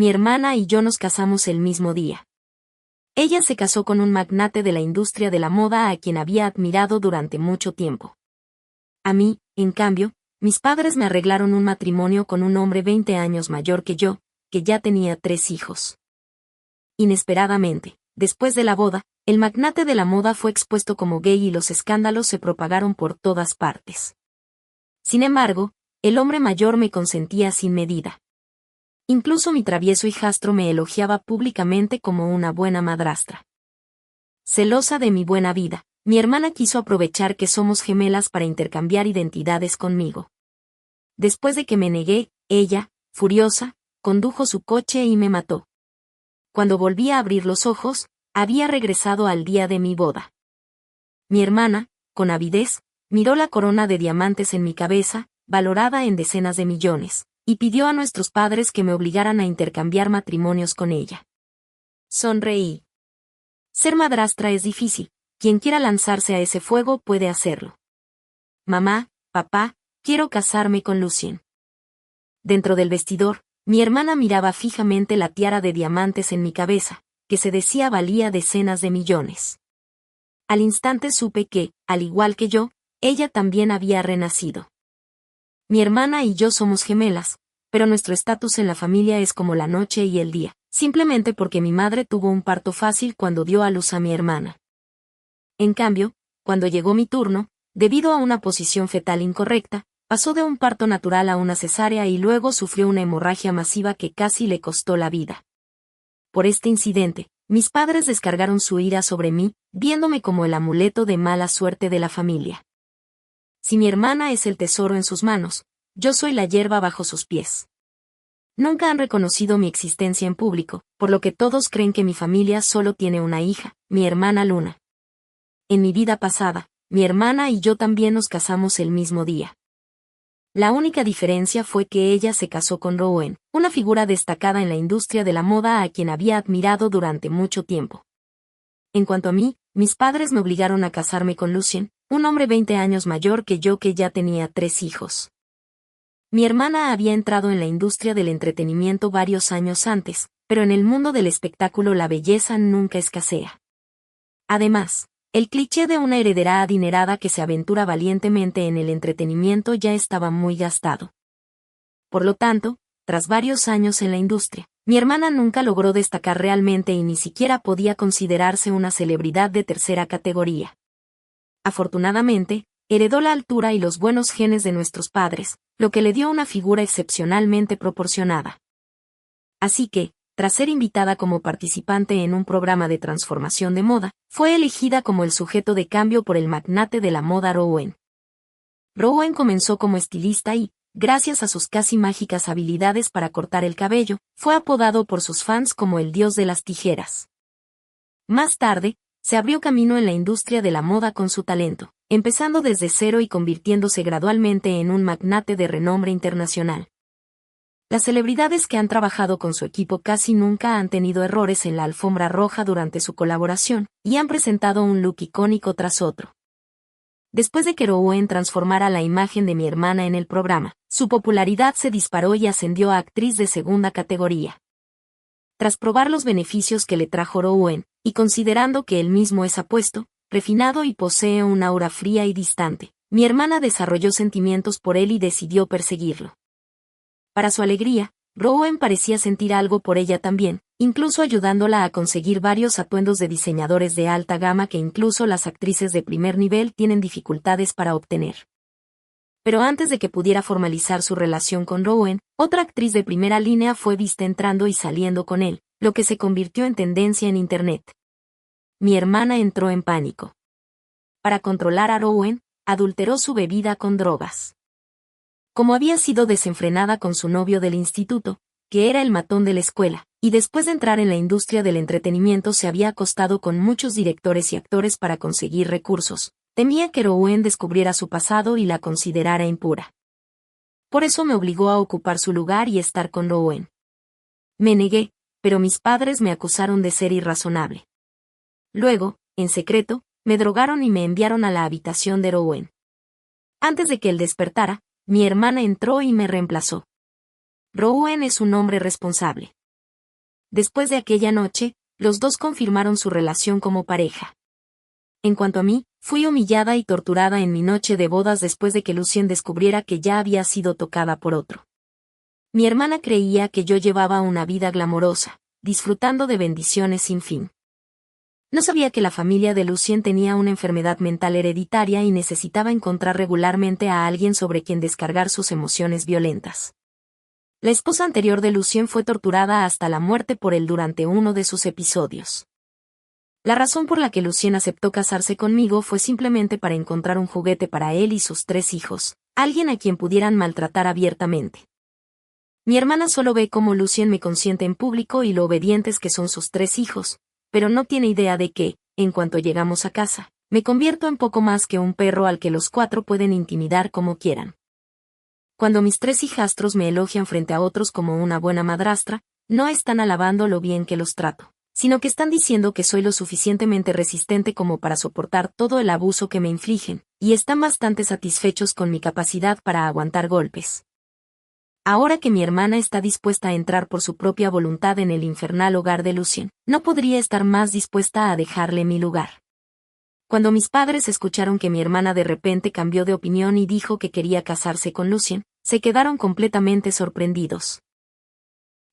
mi hermana y yo nos casamos el mismo día. Ella se casó con un magnate de la industria de la moda a quien había admirado durante mucho tiempo. A mí, en cambio, mis padres me arreglaron un matrimonio con un hombre 20 años mayor que yo, que ya tenía 3 hijos. Inesperadamente, después de la boda, el magnate de la moda fue expuesto como gay y los escándalos se propagaron por todas partes. Sin embargo, el hombre mayor me consentía sin medida. Incluso mi travieso hijastro me elogiaba públicamente como una buena madrastra. Celosa de mi buena vida, mi hermana quiso aprovechar que somos gemelas para intercambiar identidades conmigo. Después de que me negué, ella, furiosa, condujo su coche y me mató. Cuando volví a abrir los ojos, había regresado al día de mi boda. Mi hermana, con avidez, miró la corona de diamantes en mi cabeza, valorada en decenas de millones, y pidió a nuestros padres que me obligaran a intercambiar matrimonios con ella. Sonreí. Ser madrastra es difícil, quien quiera lanzarse a ese fuego puede hacerlo. Mamá, papá, quiero casarme con Lucien. Dentro del vestidor, mi hermana miraba fijamente la tiara de diamantes en mi cabeza, que se decía valía decenas de millones. Al instante supe que, al igual que yo, ella también había renacido. Mi hermana y yo somos gemelas, pero nuestro estatus en la familia es como la noche y el día, simplemente porque mi madre tuvo un parto fácil cuando dio a luz a mi hermana. En cambio, cuando llegó mi turno, debido a una posición fetal incorrecta, pasó de un parto natural a una cesárea y luego sufrió una hemorragia masiva que casi le costó la vida. Por este incidente, mis padres descargaron su ira sobre mí, viéndome como el amuleto de mala suerte de la familia. Si mi hermana es el tesoro en sus manos, yo soy la hierba bajo sus pies. Nunca han reconocido mi existencia en público, por lo que todos creen que mi familia solo tiene una hija, mi hermana Luna. En mi vida pasada, mi hermana y yo también nos casamos el mismo día. La única diferencia fue que ella se casó con Rowan, una figura destacada en la industria de la moda a quien había admirado durante mucho tiempo. En cuanto a mí, mis padres me obligaron a casarme con Lucien, un hombre 20 años mayor que yo que ya tenía 3 hijos. Mi hermana había entrado en la industria del entretenimiento varios años antes, pero en el mundo del espectáculo la belleza nunca escasea. Además, el cliché de una heredera adinerada que se aventura valientemente en el entretenimiento ya estaba muy gastado. Por lo tanto, tras varios años en la industria, mi hermana nunca logró destacar realmente y ni siquiera podía considerarse una celebridad de tercera categoría. Afortunadamente, heredó la altura y los buenos genes de nuestros padres, lo que le dio una figura excepcionalmente proporcionada. Así que, tras ser invitada como participante en un programa de transformación de moda, fue elegida como el sujeto de cambio por el magnate de la moda Rowan. Rowan comenzó como estilista y, gracias a sus casi mágicas habilidades para cortar el cabello, fue apodado por sus fans como el dios de las tijeras. Más tarde, se abrió camino en la industria de la moda con su talento, empezando desde cero y convirtiéndose gradualmente en un magnate de renombre internacional. Las celebridades que han trabajado con su equipo casi nunca han tenido errores en la alfombra roja durante su colaboración, y han presentado un look icónico tras otro. Después de que Rowan transformara la imagen de mi hermana en el programa, su popularidad se disparó y ascendió a actriz de segunda categoría. Tras probar los beneficios que le trajo Rowan, y considerando que él mismo es apuesto, refinado y posee un aura fría y distante, mi hermana desarrolló sentimientos por él y decidió perseguirlo. Para su alegría, Rowan parecía sentir algo por ella también, incluso ayudándola a conseguir varios atuendos de diseñadores de alta gama que incluso las actrices de primer nivel tienen dificultades para obtener. Pero antes de que pudiera formalizar su relación con Rowan, otra actriz de primera línea fue vista entrando y saliendo con él, lo que se convirtió en tendencia en Internet. Mi hermana entró en pánico. Para controlar a Rowan, adulteró su bebida con drogas. Como había sido desenfrenada con su novio del instituto, que era el matón de la escuela, y después de entrar en la industria del entretenimiento se había acostado con muchos directores y actores para conseguir recursos, temía que Rowan descubriera su pasado y la considerara impura. Por eso me obligó a ocupar su lugar y estar con Rowan. Me negué, pero mis padres me acusaron de ser irrazonable. Luego, en secreto, me drogaron y me enviaron a la habitación de Rowan. Antes de que él despertara, mi hermana entró y me reemplazó. Rowan es un hombre responsable. Después de aquella noche, los dos confirmaron su relación como pareja. En cuanto a mí, fui humillada y torturada en mi noche de bodas después de que Lucien descubriera que ya había sido tocada por otro. Mi hermana creía que yo llevaba una vida glamorosa, disfrutando de bendiciones sin fin. No sabía que la familia de Lucien tenía una enfermedad mental hereditaria y necesitaba encontrar regularmente a alguien sobre quien descargar sus emociones violentas. La esposa anterior de Lucien fue torturada hasta la muerte por él durante uno de sus episodios. La razón por la que Lucien aceptó casarse conmigo fue simplemente para encontrar un juguete para él y sus 3 hijos, alguien a quien pudieran maltratar abiertamente. Mi hermana solo ve cómo Lucien me consiente en público y lo obedientes que son sus 3 hijos, pero no tiene idea de que, en cuanto llegamos a casa, me convierto en poco más que un perro al que los 4 pueden intimidar como quieran. Cuando mis 3 hijastros me elogian frente a otros como una buena madrastra, no están alabando lo bien que los trato, sino que están diciendo que soy lo suficientemente resistente como para soportar todo el abuso que me infligen, y están bastante satisfechos con mi capacidad para aguantar golpes. Ahora que mi hermana está dispuesta a entrar por su propia voluntad en el infernal hogar de Lucien, no podría estar más dispuesta a dejarle mi lugar. Cuando mis padres escucharon que mi hermana de repente cambió de opinión y dijo que quería casarse con Lucien, se quedaron completamente sorprendidos.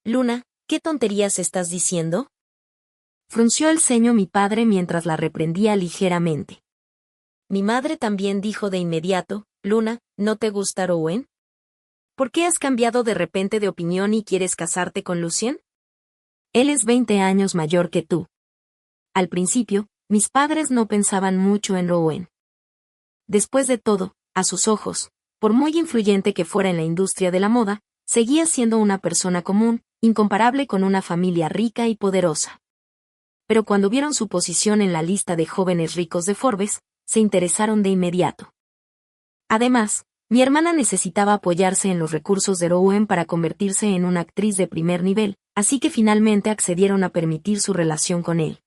«Luna, ¿qué tonterías estás diciendo?», frunció el ceño mi padre mientras la reprendía ligeramente. Mi madre también dijo de inmediato: «Luna, ¿no te gusta Rowan? ¿Por qué has cambiado de repente de opinión y quieres casarte con Lucien? Él es 20 años mayor que tú». Al principio, mis padres no pensaban mucho en Rowan. Después de todo, a sus ojos, por muy influyente que fuera en la industria de la moda, seguía siendo una persona común, incomparable con una familia rica y poderosa. Pero cuando vieron su posición en la lista de jóvenes ricos de Forbes, se interesaron de inmediato. Además, mi hermana necesitaba apoyarse en los recursos de Rowan para convertirse en una actriz de primer nivel, así que finalmente accedieron a permitir su relación con él.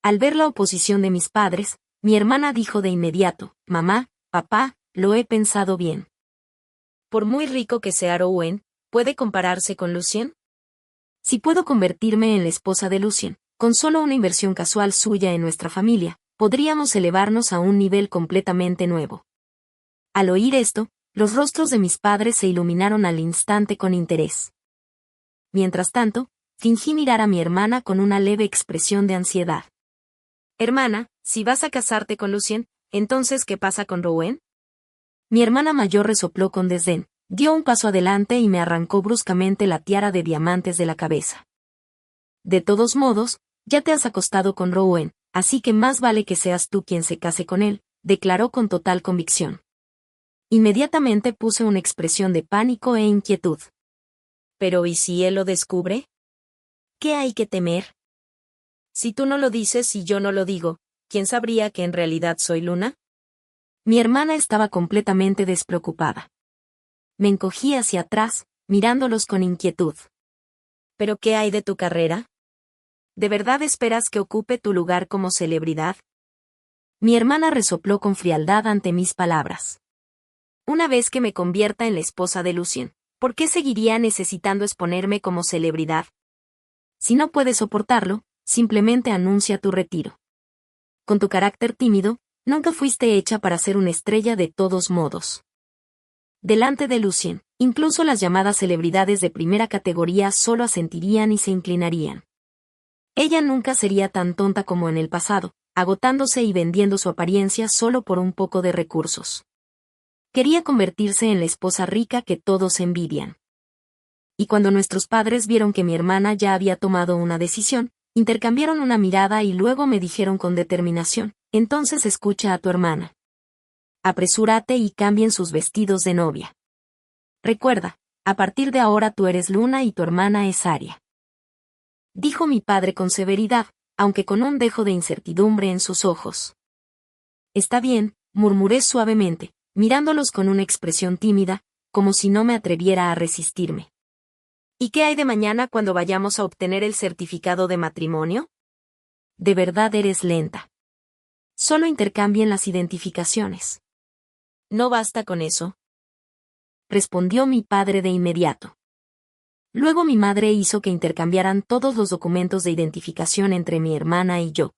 Al ver la oposición de mis padres, mi hermana dijo de inmediato: «Mamá, papá, lo he pensado bien. Por muy rico que sea Rowan, ¿puede compararse con Lucien? Si puedo convertirme en la esposa de Lucien, con solo una inversión casual suya en nuestra familia, podríamos elevarnos a un nivel completamente nuevo». Al oír esto, los rostros de mis padres se iluminaron al instante con interés. Mientras tanto, fingí mirar a mi hermana con una leve expresión de ansiedad. «Hermana, si vas a casarte con Lucien, ¿entonces qué pasa con Rowan?». Mi hermana mayor resopló con desdén, dio un paso adelante y me arrancó bruscamente la tiara de diamantes de la cabeza. «De todos modos, ya te has acostado con Rowan, así que más vale que seas tú quien se case con él», declaró con total convicción. Inmediatamente puse una expresión de pánico e inquietud. «¿Pero y si él lo descubre? ¿Qué hay que temer? Si tú no lo dices y yo no lo digo, ¿quién sabría que en realidad soy Luna?». Mi hermana estaba completamente despreocupada. Me encogí hacia atrás, mirándolos con inquietud. «¿Pero qué hay de tu carrera? ¿De verdad esperas que ocupe tu lugar como celebridad?». Mi hermana resopló con frialdad ante mis palabras. «Una vez que me convierta en la esposa de Lucien, ¿por qué seguiría necesitando exponerme como celebridad? Si no puedes soportarlo, simplemente anuncia tu retiro. Con tu carácter tímido, nunca fuiste hecha para ser una estrella de todos modos». Delante de Lucien, incluso las llamadas celebridades de primera categoría solo asentirían y se inclinarían. Ella nunca sería tan tonta como en el pasado, agotándose y vendiendo su apariencia solo por un poco de recursos. Quería convertirse en la esposa rica que todos envidian. Y cuando nuestros padres vieron que mi hermana ya había tomado una decisión, intercambiaron una mirada y luego me dijeron con determinación: «Entonces escucha a tu hermana. Apresúrate y cambien sus vestidos de novia. Recuerda, a partir de ahora tú eres Luna y tu hermana es Aria», dijo mi padre con severidad, aunque con un dejo de incertidumbre en sus ojos. «Está bien», murmuré suavemente, mirándolos con una expresión tímida, como si no me atreviera a resistirme. «¿Y qué hay de mañana cuando vayamos a obtener el certificado de matrimonio?». «De verdad eres lenta. Solo intercambien las identificaciones». «¿No basta con eso?», respondió mi padre de inmediato. Luego mi madre hizo que intercambiaran todos los documentos de identificación entre mi hermana y yo.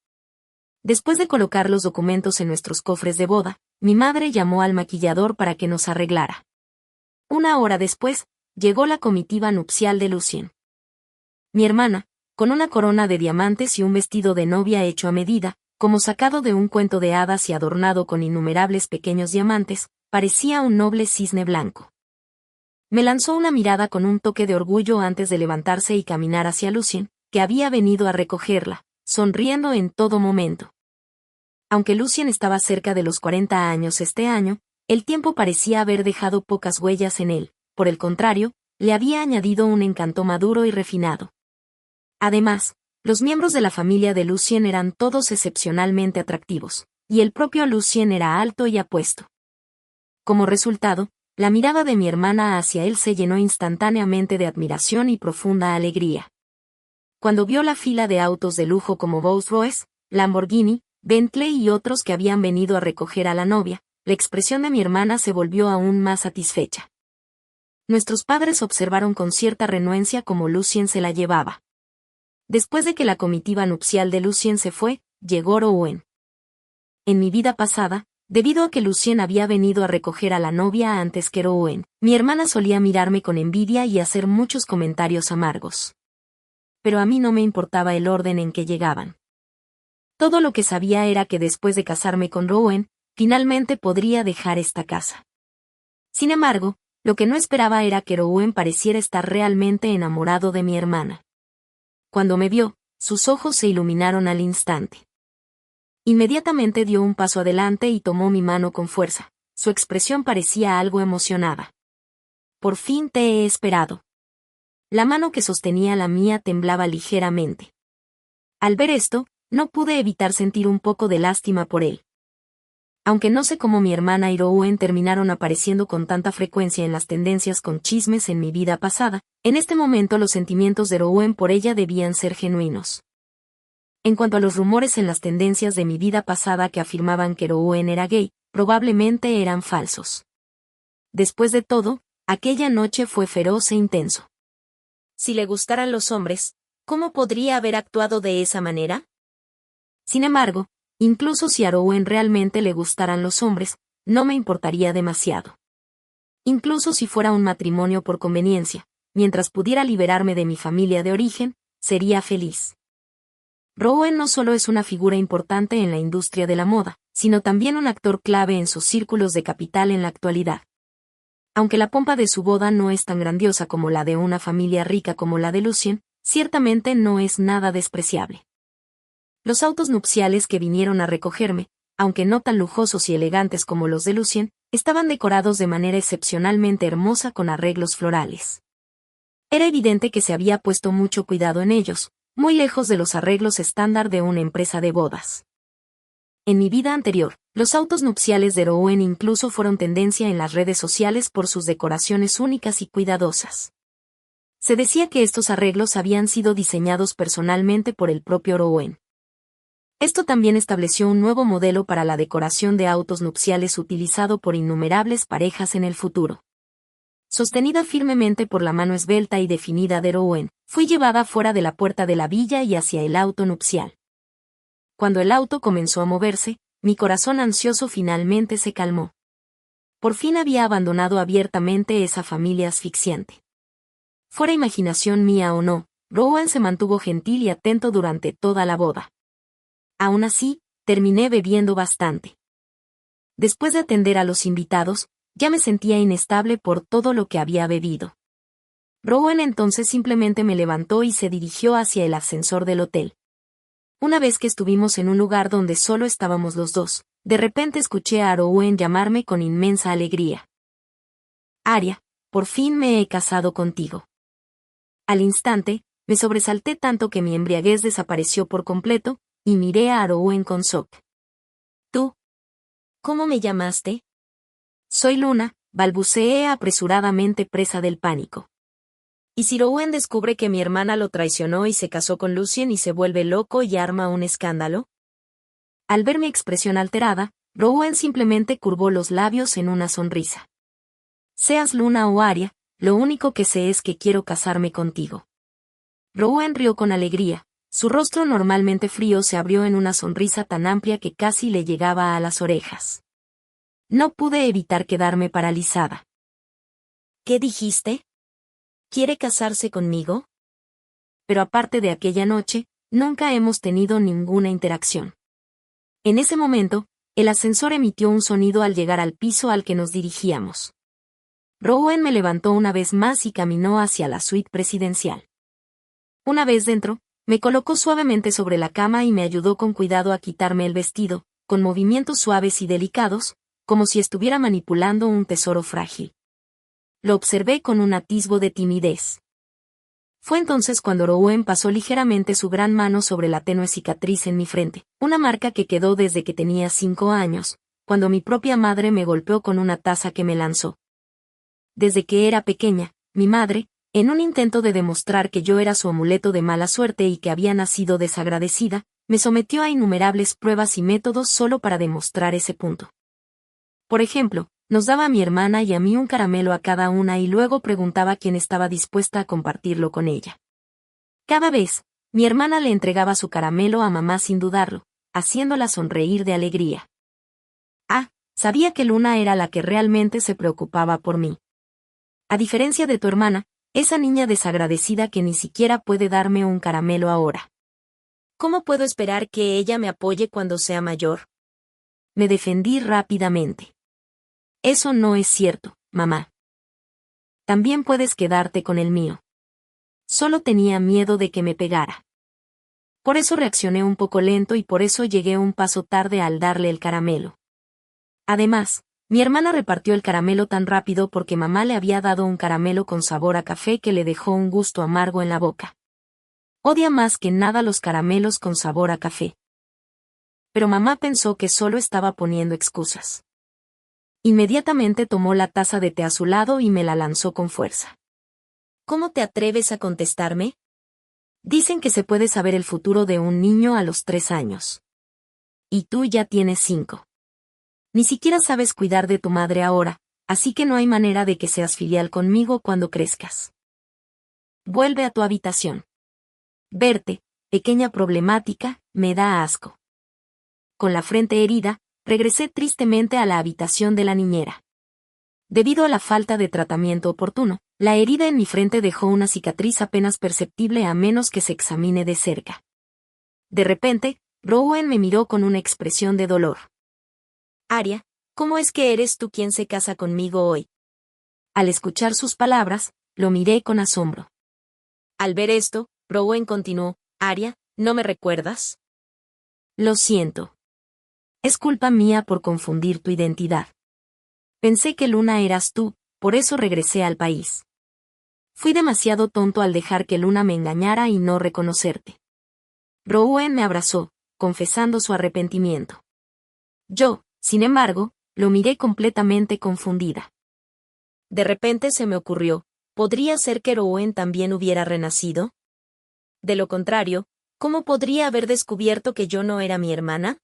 Después de colocar los documentos en nuestros cofres de boda, mi madre llamó al maquillador para que nos arreglara. Una hora después, llegó la comitiva nupcial de Lucien. Mi hermana, con una corona de diamantes y un vestido de novia hecho a medida, como sacado de un cuento de hadas y adornado con innumerables pequeños diamantes, parecía un noble cisne blanco. Me lanzó una mirada con un toque de orgullo antes de levantarse y caminar hacia Lucien, que había venido a recogerla, sonriendo en todo momento. Aunque Lucien estaba cerca de los 40 años este año, el tiempo parecía haber dejado pocas huellas en él, por el contrario, le había añadido un encanto maduro y refinado. Además, los miembros de la familia de Lucien eran todos excepcionalmente atractivos, y el propio Lucien era alto y apuesto. Como resultado, la mirada de mi hermana hacia él se llenó instantáneamente de admiración y profunda alegría. Cuando vio la fila de autos de lujo como Rolls-Royce, Lamborghini, Bentley y otros que habían venido a recoger a la novia, la expresión de mi hermana se volvió aún más satisfecha. Nuestros padres observaron con cierta renuencia cómo Lucien se la llevaba. Después de que la comitiva nupcial de Lucien se fue, llegó Rouen. En mi vida pasada, debido a que Lucien había venido a recoger a la novia antes que Rouen, mi hermana solía mirarme con envidia y hacer muchos comentarios amargos. Pero a mí no me importaba el orden en que llegaban. Todo lo que sabía era que después de casarme con Rouen, finalmente podría dejar esta casa. Sin embargo, lo que no esperaba era que Rouen pareciera estar realmente enamorado de mi hermana. Cuando me vio, sus ojos se iluminaron al instante. Inmediatamente dio un paso adelante y tomó mi mano con fuerza. Su expresión parecía algo emocionada. Por fin te he esperado. La mano que sostenía la mía temblaba ligeramente. Al ver esto, no pude evitar sentir un poco de lástima por él. Aunque no sé cómo mi hermana y Rouen terminaron apareciendo con tanta frecuencia en las tendencias con chismes en mi vida pasada, en este momento los sentimientos de Rouen por ella debían ser genuinos. En cuanto a los rumores en las tendencias de mi vida pasada que afirmaban que Rouen era gay, probablemente eran falsos. Después de todo, aquella noche fue feroz e intenso. Si le gustaran los hombres, ¿cómo podría haber actuado de esa manera? Sin embargo, incluso si a Rouen realmente le gustaran los hombres, no me importaría demasiado. Incluso si fuera un matrimonio por conveniencia, mientras pudiera liberarme de mi familia de origen, sería feliz. Rouen no solo es una figura importante en la industria de la moda, sino también un actor clave en sus círculos de capital en la actualidad. Aunque la pompa de su boda no es tan grandiosa como la de una familia rica como la de Lucien, ciertamente no es nada despreciable. Los autos nupciales que vinieron a recogerme, aunque no tan lujosos y elegantes como los de Lucien, estaban decorados de manera excepcionalmente hermosa con arreglos florales. Era evidente que se había puesto mucho cuidado en ellos, muy lejos de los arreglos estándar de una empresa de bodas. En mi vida anterior, los autos nupciales de Rouen incluso fueron tendencia en las redes sociales por sus decoraciones únicas y cuidadosas. Se decía que estos arreglos habían sido diseñados personalmente por el propio Rouen. Esto también estableció un nuevo modelo para la decoración de autos nupciales utilizado por innumerables parejas en el futuro. Sostenida firmemente por la mano esbelta y definida de Rouen, fui llevada fuera de la puerta de la villa y hacia el auto nupcial. Cuando el auto comenzó a moverse, mi corazón ansioso finalmente se calmó. Por fin había abandonado abiertamente esa familia asfixiante. Fuera imaginación mía o no, Rouen se mantuvo gentil y atento durante toda la boda. Aún así, terminé bebiendo bastante. Después de atender a los invitados, ya me sentía inestable por todo lo que había bebido. Rouen entonces simplemente me levantó y se dirigió hacia el ascensor del hotel. Una vez que estuvimos en un lugar donde solo estábamos los dos, de repente escuché a Rouen llamarme con inmensa alegría. Aria, por fin me he casado contigo. Al instante, me sobresalté tanto que mi embriaguez desapareció por completo, y miré a Rouen con shock. ¿Tú? ¿Cómo me llamaste? Soy Luna, balbuceé apresuradamente presa del pánico. ¿Y si Rouen descubre que mi hermana lo traicionó y se casó con Lucien y se vuelve loco y arma un escándalo? Al ver mi expresión alterada, Rouen simplemente curvó los labios en una sonrisa. Seas Luna o Aria, lo único que sé es que quiero casarme contigo. Rowan rió con alegría. Su rostro normalmente frío se abrió en una sonrisa tan amplia que casi le llegaba a las orejas. No pude evitar quedarme paralizada. ¿Qué dijiste? ¿Quiere casarse conmigo? Pero aparte de aquella noche, nunca hemos tenido ninguna interacción. En ese momento, el ascensor emitió un sonido al llegar al piso al que nos dirigíamos. Rowan me levantó una vez más y caminó hacia la suite presidencial. Una vez dentro, me colocó suavemente sobre la cama y me ayudó con cuidado a quitarme el vestido, con movimientos suaves y delicados, como si estuviera manipulando un tesoro frágil. Lo observé con un atisbo de timidez. Fue entonces cuando Rowan pasó ligeramente su gran mano sobre la tenue cicatriz en mi frente, una marca que quedó desde que tenía 5 años, cuando mi propia madre me golpeó con una taza que me lanzó. Desde que era pequeña, mi madre, en un intento de demostrar que yo era su amuleto de mala suerte y que había nacido desagradecida, me sometió a innumerables pruebas y métodos solo para demostrar ese punto. Por ejemplo, nos daba a mi hermana y a mí un caramelo a cada una y luego preguntaba quién estaba dispuesta a compartirlo con ella. Cada vez, mi hermana le entregaba su caramelo a mamá sin dudarlo, haciéndola sonreír de alegría. Sabía que Luna era la que realmente se preocupaba por mí. A diferencia de tu hermana, esa niña desagradecida que ni siquiera puede darme un caramelo ahora. ¿Cómo puedo esperar que ella me apoye cuando sea mayor? Me defendí rápidamente. Eso no es cierto, mamá. También puedes quedarte con el mío. Solo tenía miedo de que me pegara. Por eso reaccioné un poco lento y por eso llegué un paso tarde al darle el caramelo. Además, mi hermana repartió el caramelo tan rápido porque mamá le había dado un caramelo con sabor a café que le dejó un gusto amargo en la boca. Odia más que nada los caramelos con sabor a café. Pero mamá pensó que solo estaba poniendo excusas. Inmediatamente tomó la taza de té a su lado y me la lanzó con fuerza. ¿Cómo te atreves a contestarme? Dicen que se puede saber el futuro de un niño a los 3 años. Y tú ya tienes 5. Ni siquiera sabes cuidar de tu madre ahora, así que no hay manera de que seas filial conmigo cuando crezcas. Vuelve a tu habitación. Verte, pequeña problemática, me da asco. Con la frente herida, regresé tristemente a la habitación de la niñera. Debido a la falta de tratamiento oportuno, la herida en mi frente dejó una cicatriz apenas perceptible a menos que se examine de cerca. De repente, Rowan me miró con una expresión de dolor. Aria, ¿cómo es que eres tú quien se casa conmigo hoy? Al escuchar sus palabras, lo miré con asombro. Al ver esto, Rowan continuó, Aria, ¿no me recuerdas? Lo siento. Es culpa mía por confundir tu identidad. Pensé que Luna eras tú, por eso regresé al país. Fui demasiado tonto al dejar que Luna me engañara y no reconocerte. Rowan me abrazó, confesando su arrepentimiento. Yo, sin embargo, lo miré completamente confundida. De repente se me ocurrió, ¿podría ser que Rowan también hubiera renacido? De lo contrario, ¿cómo podría haber descubierto que yo no era mi hermana?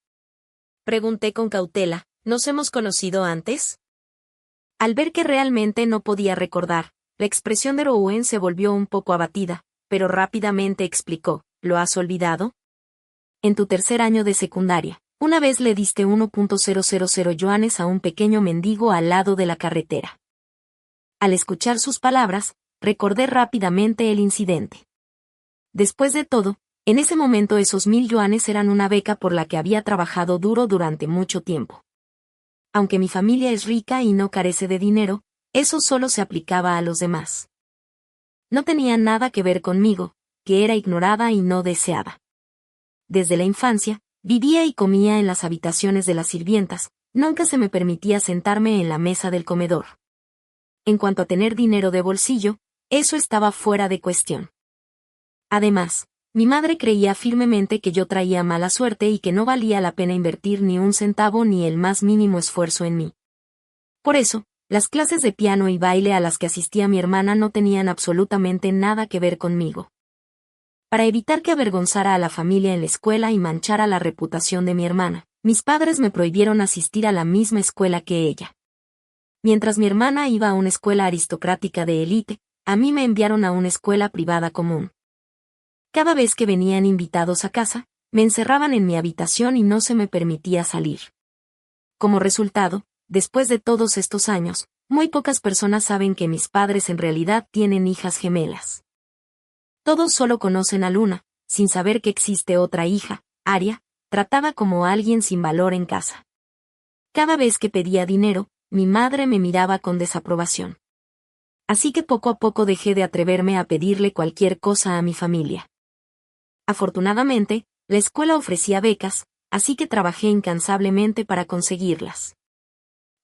Pregunté con cautela, ¿nos hemos conocido antes? Al ver que realmente no podía recordar, la expresión de Rowan se volvió un poco abatida, pero rápidamente explicó, ¿lo has olvidado? En tu 3er año de secundaria, una vez le diste 1.000 yuanes a un pequeño mendigo al lado de la carretera. Al escuchar sus palabras, recordé rápidamente el incidente. Después de todo, en ese momento esos 1.000 yuanes eran una beca por la que había trabajado duro durante mucho tiempo. Aunque mi familia es rica y no carece de dinero, eso solo se aplicaba a los demás. No tenía nada que ver conmigo, que era ignorada y no deseada. Desde la infancia, vivía y comía en las habitaciones de las sirvientas, nunca se me permitía sentarme en la mesa del comedor. En cuanto a tener dinero de bolsillo, eso estaba fuera de cuestión. Además, mi madre creía firmemente que yo traía mala suerte y que no valía la pena invertir ni un centavo ni el más mínimo esfuerzo en mí. Por eso, las clases de piano y baile a las que asistía mi hermana no tenían absolutamente nada que ver conmigo. Para evitar que avergonzara a la familia en la escuela y manchara la reputación de mi hermana, mis padres me prohibieron asistir a la misma escuela que ella. Mientras mi hermana iba a una escuela aristocrática de élite, a mí me enviaron a una escuela privada común. Cada vez que venían invitados a casa, me encerraban en mi habitación y no se me permitía salir. Como resultado, después de todos estos años, muy pocas personas saben que mis padres en realidad tienen hijas gemelas. Todos solo conocen a Luna, sin saber que existe otra hija, Aria, tratada como alguien sin valor en casa. Cada vez que pedía dinero, mi madre me miraba con desaprobación. Así que poco a poco dejé de atreverme a pedirle cualquier cosa a mi familia. Afortunadamente, la escuela ofrecía becas, así que trabajé incansablemente para conseguirlas.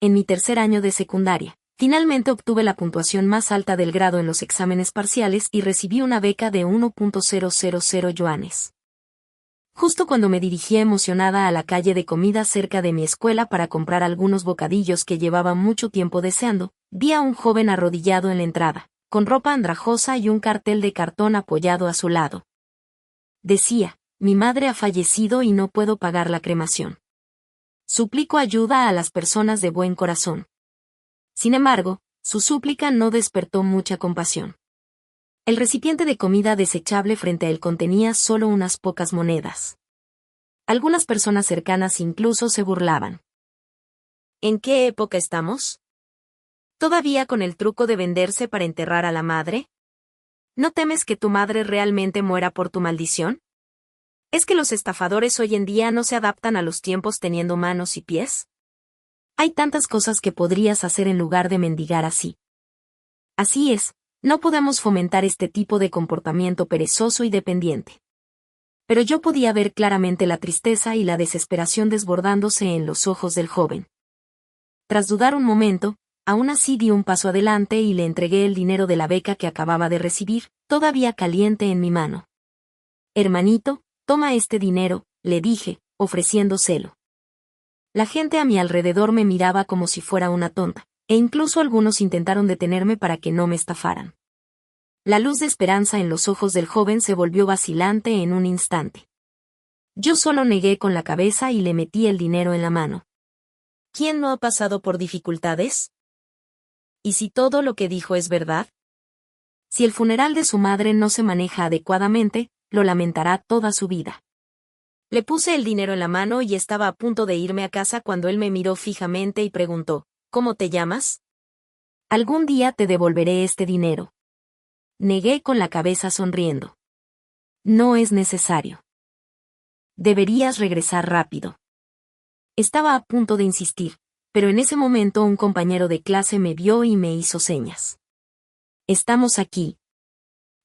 En mi tercer año de secundaria, finalmente obtuve la puntuación más alta del grado en los exámenes parciales y recibí una beca de 1.000 yuanes. Justo cuando me dirigía emocionada a la calle de comida cerca de mi escuela para comprar algunos bocadillos que llevaba mucho tiempo deseando, vi a un joven arrodillado en la entrada, con ropa andrajosa y un cartel de cartón apoyado a su lado. Decía: mi madre ha fallecido y no puedo pagar la cremación. Suplico ayuda a las personas de buen corazón. Sin embargo, su súplica no despertó mucha compasión. El recipiente de comida desechable frente a él contenía solo unas pocas monedas. Algunas personas cercanas incluso se burlaban. ¿En qué época estamos? ¿Todavía con el truco de venderse para enterrar a la madre? ¿No temes que tu madre realmente muera por tu maldición? ¿Es que los estafadores hoy en día no se adaptan a los tiempos teniendo manos y pies? Hay tantas cosas que podrías hacer en lugar de mendigar así. Así es, no podemos fomentar este tipo de comportamiento perezoso y dependiente. Pero yo podía ver claramente la tristeza y la desesperación desbordándose en los ojos del joven. Tras dudar un momento, aún así di un paso adelante y le entregué el dinero de la beca que acababa de recibir, todavía caliente en mi mano. Hermanito, toma este dinero, le dije, ofreciéndoselo. La gente a mi alrededor me miraba como si fuera una tonta, e incluso algunos intentaron detenerme para que no me estafaran. La luz de esperanza en los ojos del joven se volvió vacilante en un instante. Yo solo negué con la cabeza y le metí el dinero en la mano. ¿Quién no ha pasado por dificultades? ¿Y si todo lo que dijo es verdad? Si el funeral de su madre no se maneja adecuadamente, lo lamentará toda su vida. Le puse el dinero en la mano y estaba a punto de irme a casa cuando él me miró fijamente y preguntó: ¿Cómo te llamas? Algún día te devolveré este dinero. Negué con la cabeza sonriendo. No es necesario. Deberías regresar rápido. Estaba a punto de insistir, pero en ese momento un compañero de clase me vio y me hizo señas. Estamos aquí.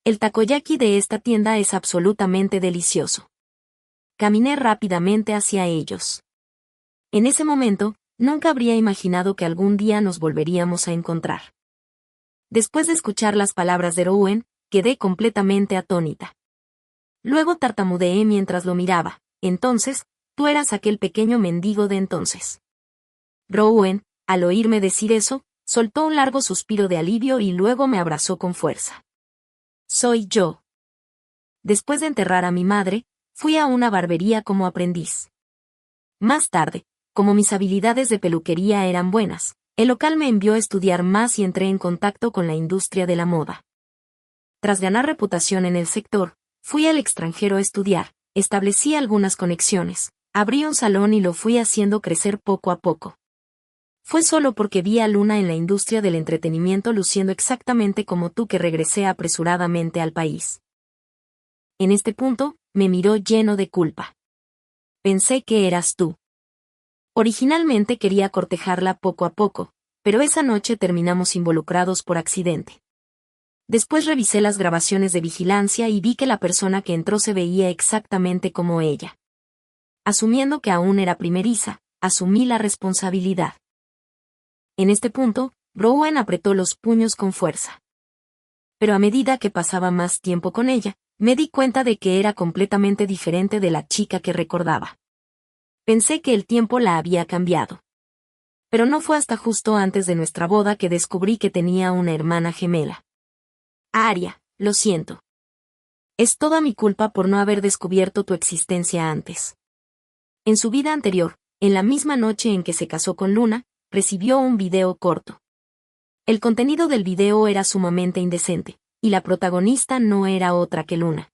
El takoyaki de esta tienda es absolutamente delicioso. Caminé rápidamente hacia ellos. En ese momento, nunca habría imaginado que algún día nos volveríamos a encontrar. Después de escuchar las palabras de Rouen, quedé completamente atónita. Luego tartamudeé mientras lo miraba. Entonces, tú eras aquel pequeño mendigo de entonces. Rouen, al oírme decir eso, soltó un largo suspiro de alivio y luego me abrazó con fuerza. Soy yo. Después de enterrar a mi madre, fui a una barbería como aprendiz. Más tarde, como mis habilidades de peluquería eran buenas, el local me envió a estudiar más y entré en contacto con la industria de la moda. Tras ganar reputación en el sector, fui al extranjero a estudiar, establecí algunas conexiones, abrí un salón y lo fui haciendo crecer poco a poco. Fue solo porque vi a Luna en la industria del entretenimiento luciendo exactamente como tú que regresé apresuradamente al país. En este punto, me miró lleno de culpa. Pensé que eras tú. Originalmente quería cortejarla poco a poco, pero esa noche terminamos involucrados por accidente. Después revisé las grabaciones de vigilancia y vi que la persona que entró se veía exactamente como ella. Asumiendo que aún era primeriza, asumí la responsabilidad. En este punto, Rowan apretó los puños con fuerza. Pero a medida que pasaba más tiempo con ella, me di cuenta de que era completamente diferente de la chica que recordaba. Pensé que el tiempo la había cambiado. Pero no fue hasta justo antes de nuestra boda que descubrí que tenía una hermana gemela. Aria, lo siento. Es toda mi culpa por no haber descubierto tu existencia antes. En su vida anterior, en la misma noche en que se casó con Luna, recibió un video corto. El contenido del video era sumamente indecente, y la protagonista no era otra que Luna.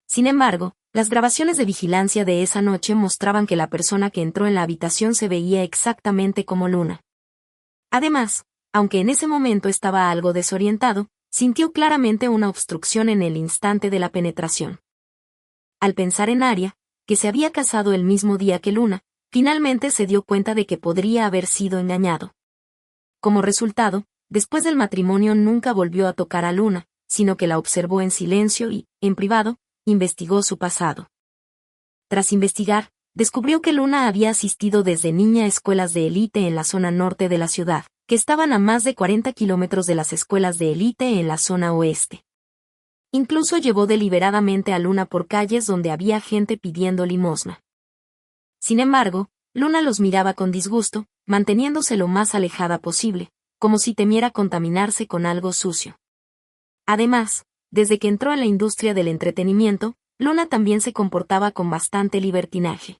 Sin embargo, las grabaciones de vigilancia de esa noche mostraban que la persona que entró en la habitación se veía exactamente como Luna. Además, aunque en ese momento estaba algo desorientado, sintió claramente una obstrucción en el instante de la penetración. Al pensar en Aria, que se había casado el mismo día que Luna, finalmente se dio cuenta de que podría haber sido engañado. Como resultado, después del matrimonio nunca volvió a tocar a Luna, sino que la observó en silencio y, en privado, investigó su pasado. Tras investigar, descubrió que Luna había asistido desde niña a escuelas de élite en la zona norte de la ciudad, que estaban a más de 40 kilómetros de las escuelas de élite en la zona oeste. Incluso llevó deliberadamente a Luna por calles donde había gente pidiendo limosna. Sin embargo, Luna los miraba con disgusto, manteniéndose lo más alejada posible, como si temiera contaminarse con algo sucio. Además, desde que entró en la industria del entretenimiento, Luna también se comportaba con bastante libertinaje.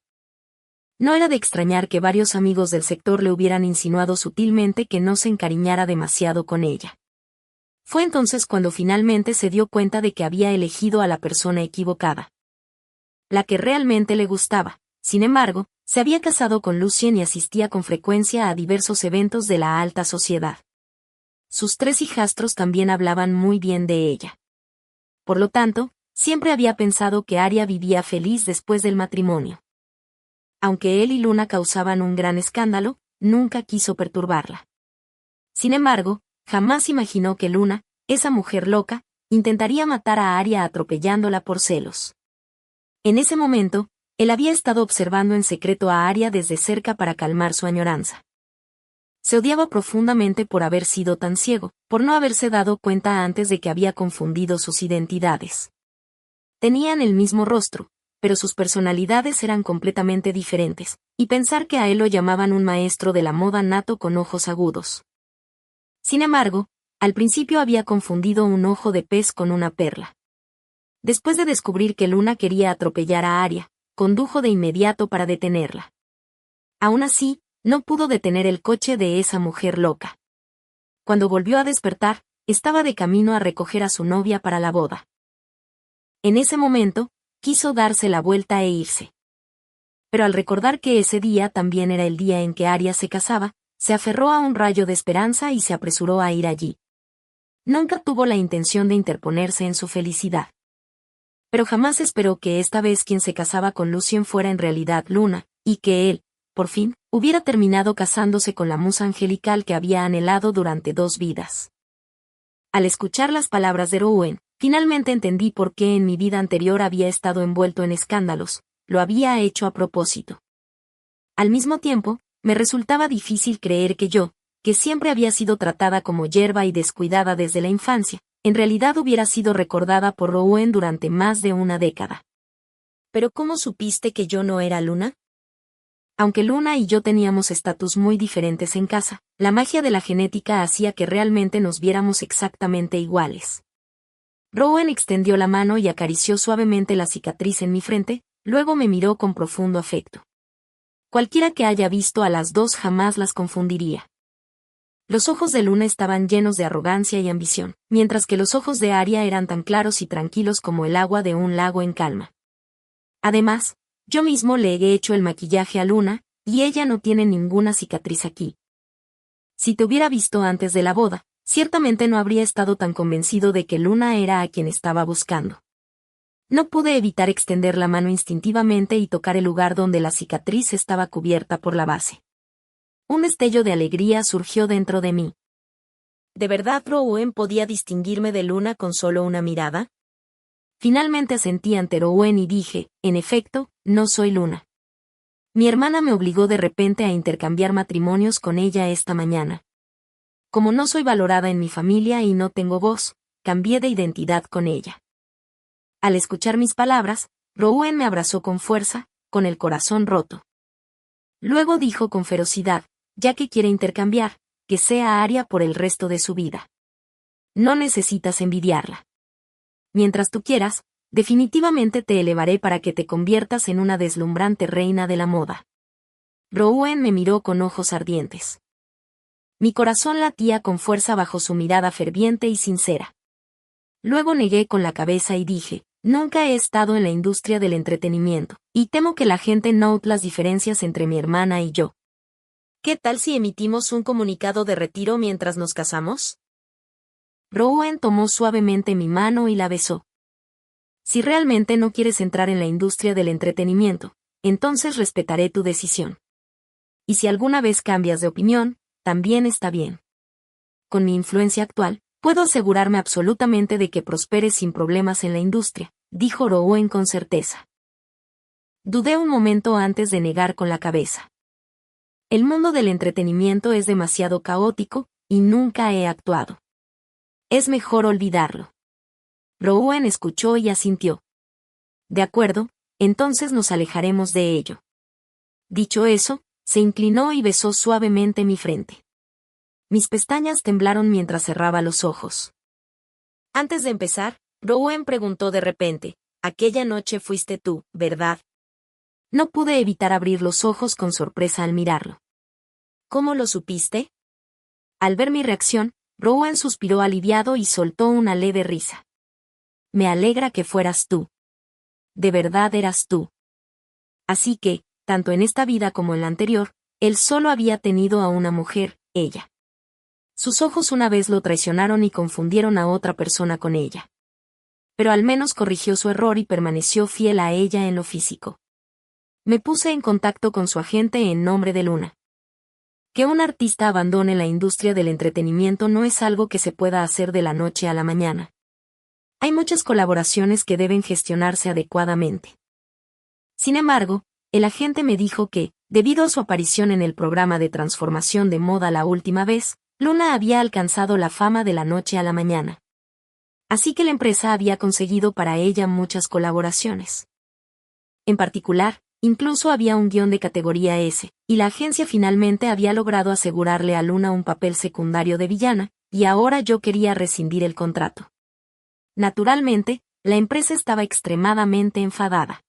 No era de extrañar que varios amigos del sector le hubieran insinuado sutilmente que no se encariñara demasiado con ella. Fue entonces cuando finalmente se dio cuenta de que había elegido a la persona equivocada. La que realmente le gustaba, sin embargo, se había casado con Lucien y asistía con frecuencia a diversos eventos de la alta sociedad. Sus 3 hijastros también hablaban muy bien de ella. Por lo tanto, siempre había pensado que Aria vivía feliz después del matrimonio. Aunque él y Luna causaban un gran escándalo, nunca quiso perturbarla. Sin embargo, jamás imaginó que Luna, esa mujer loca, intentaría matar a Aria atropellándola por celos. En ese momento, él había estado observando en secreto a Aria desde cerca para calmar su añoranza. Se odiaba profundamente por haber sido tan ciego, por no haberse dado cuenta antes de que había confundido sus identidades. Tenían el mismo rostro, pero sus personalidades eran completamente diferentes, y pensar que a él lo llamaban un maestro de la moda nato con ojos agudos. Sin embargo, al principio había confundido un ojo de pez con una perla. Después de descubrir que Luna quería atropellar a Aria, condujo de inmediato para detenerla. Aún así, no pudo detener el coche de esa mujer loca. Cuando volvió a despertar, estaba de camino a recoger a su novia para la boda. En ese momento, quiso darse la vuelta e irse. Pero al recordar que ese día también era el día en que Aria se casaba, se aferró a un rayo de esperanza y se apresuró a ir allí. Nunca tuvo la intención de interponerse en su felicidad. Pero jamás esperó que esta vez quien se casaba con Lucien fuera en realidad Luna, y que él, por fin, hubiera terminado casándose con la musa angelical que había anhelado durante 2 vidas. Al escuchar las palabras de Rowan, finalmente entendí por qué en mi vida anterior había estado envuelto en escándalos, lo había hecho a propósito. Al mismo tiempo, me resultaba difícil creer que yo, que siempre había sido tratada como yerba y descuidada desde la infancia, en realidad hubiera sido recordada por Rowan durante más de una década. ¿Pero cómo supiste que yo no era Luna? Aunque Luna y yo teníamos estatus muy diferentes en casa, la magia de la genética hacía que realmente nos viéramos exactamente iguales. Rowan extendió la mano y acarició suavemente la cicatriz en mi frente, luego me miró con profundo afecto. Cualquiera que haya visto a las 2 jamás las confundiría. Los ojos de Luna estaban llenos de arrogancia y ambición, mientras que los ojos de Aria eran tan claros y tranquilos como el agua de un lago en calma. Además, yo mismo le he hecho el maquillaje a Luna, y ella no tiene ninguna cicatriz aquí. Si te hubiera visto antes de la boda, ciertamente no habría estado tan convencido de que Luna era a quien estaba buscando. No pude evitar extender la mano instintivamente y tocar el lugar donde la cicatriz estaba cubierta por la base. Un destello de alegría surgió dentro de mí. ¿De verdad Rowan podía distinguirme de Luna con solo una mirada? Finalmente asentí ante Rowan y dije, en efecto, no soy Luna. Mi hermana me obligó de repente a intercambiar matrimonios con ella esta mañana. Como no soy valorada en mi familia y no tengo voz, cambié de identidad con ella. Al escuchar mis palabras, Rowan me abrazó con fuerza, con el corazón roto. Luego dijo con ferocidad, ya que quiere intercambiar, que sea Aria por el resto de su vida. No necesitas envidiarla. Mientras tú quieras, definitivamente te elevaré para que te conviertas en una deslumbrante reina de la moda. Rouen me miró con ojos ardientes. Mi corazón latía con fuerza bajo su mirada ferviente y sincera. Luego negué con la cabeza y dije, nunca he estado en la industria del entretenimiento, y temo que la gente note las diferencias entre mi hermana y yo. ¿Qué tal si emitimos un comunicado de retiro mientras nos casamos? Rouen tomó suavemente mi mano y la besó. Si realmente no quieres entrar en la industria del entretenimiento, entonces respetaré tu decisión. Y si alguna vez cambias de opinión, también está bien. Con mi influencia actual, puedo asegurarme absolutamente de que prosperes sin problemas en la industria, dijo Rouen con certeza. Dudé un momento antes de negar con la cabeza. El mundo del entretenimiento es demasiado caótico, y nunca he actuado. Es mejor olvidarlo. Rouen escuchó y asintió. De acuerdo, entonces nos alejaremos de ello. Dicho eso, se inclinó y besó suavemente mi frente. Mis pestañas temblaron mientras cerraba los ojos. Antes de empezar, Rouen preguntó de repente, aquella noche fuiste tú, ¿verdad? No pude evitar abrir los ojos con sorpresa al mirarlo. ¿Cómo lo supiste? Al ver mi reacción, Rouen suspiró aliviado y soltó una leve risa. Me alegra que fueras tú. De verdad eras tú. Así que, tanto en esta vida como en la anterior, él solo había tenido a una mujer, ella. Sus ojos una vez lo traicionaron y confundieron a otra persona con ella. Pero al menos corrigió su error y permaneció fiel a ella en lo físico. Me puse en contacto con su agente en nombre de Luna. Que un artista abandone la industria del entretenimiento no es algo que se pueda hacer de la noche a la mañana. Hay muchas colaboraciones que deben gestionarse adecuadamente. Sin embargo, el agente me dijo que, debido a su aparición en el programa de transformación de moda la última vez, Luna había alcanzado la fama de la noche a la mañana. Así que la empresa había conseguido para ella muchas colaboraciones. En particular, incluso había un guión de categoría S, y la agencia finalmente había logrado asegurarle a Luna un papel secundario de villana, y ahora yo quería rescindir el contrato. Naturalmente, la empresa estaba extremadamente enfadada.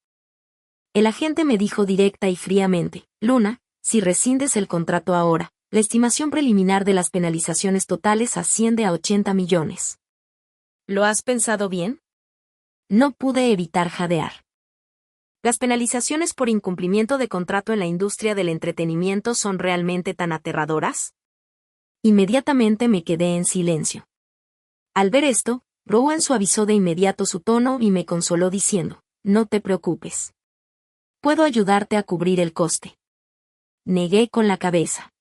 El agente me dijo directa y fríamente, Luna, si rescindes el contrato ahora, la estimación preliminar de las penalizaciones totales asciende a 80 millones. ¿Lo has pensado bien? No pude evitar jadear. ¿Las penalizaciones por incumplimiento de contrato en la industria del entretenimiento son realmente tan aterradoras? Inmediatamente me quedé en silencio. Al ver esto, Rouen suavizó de inmediato su tono y me consoló diciendo, no te preocupes. Puedo ayudarte a cubrir el coste. Negué con la cabeza.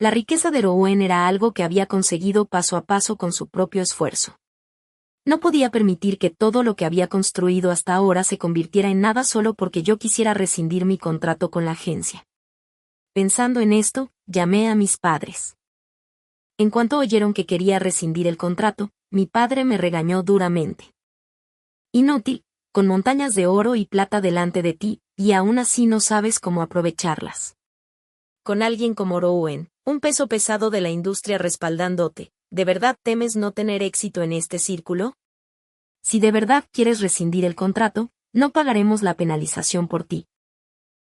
La riqueza de Rouen era algo que había conseguido paso a paso con su propio esfuerzo. No podía permitir que todo lo que había construido hasta ahora se convirtiera en nada solo porque yo quisiera rescindir mi contrato con la agencia. Pensando en esto, llamé a mis padres. En cuanto oyeron que quería rescindir el contrato, mi padre me regañó duramente. Inútil, con montañas de oro y plata delante de ti, y aún así no sabes cómo aprovecharlas. Con alguien como Rouen, un peso pesado de la industria respaldándote, ¿de verdad temes no tener éxito en este círculo? Si de verdad quieres rescindir el contrato, no pagaremos la penalización por ti.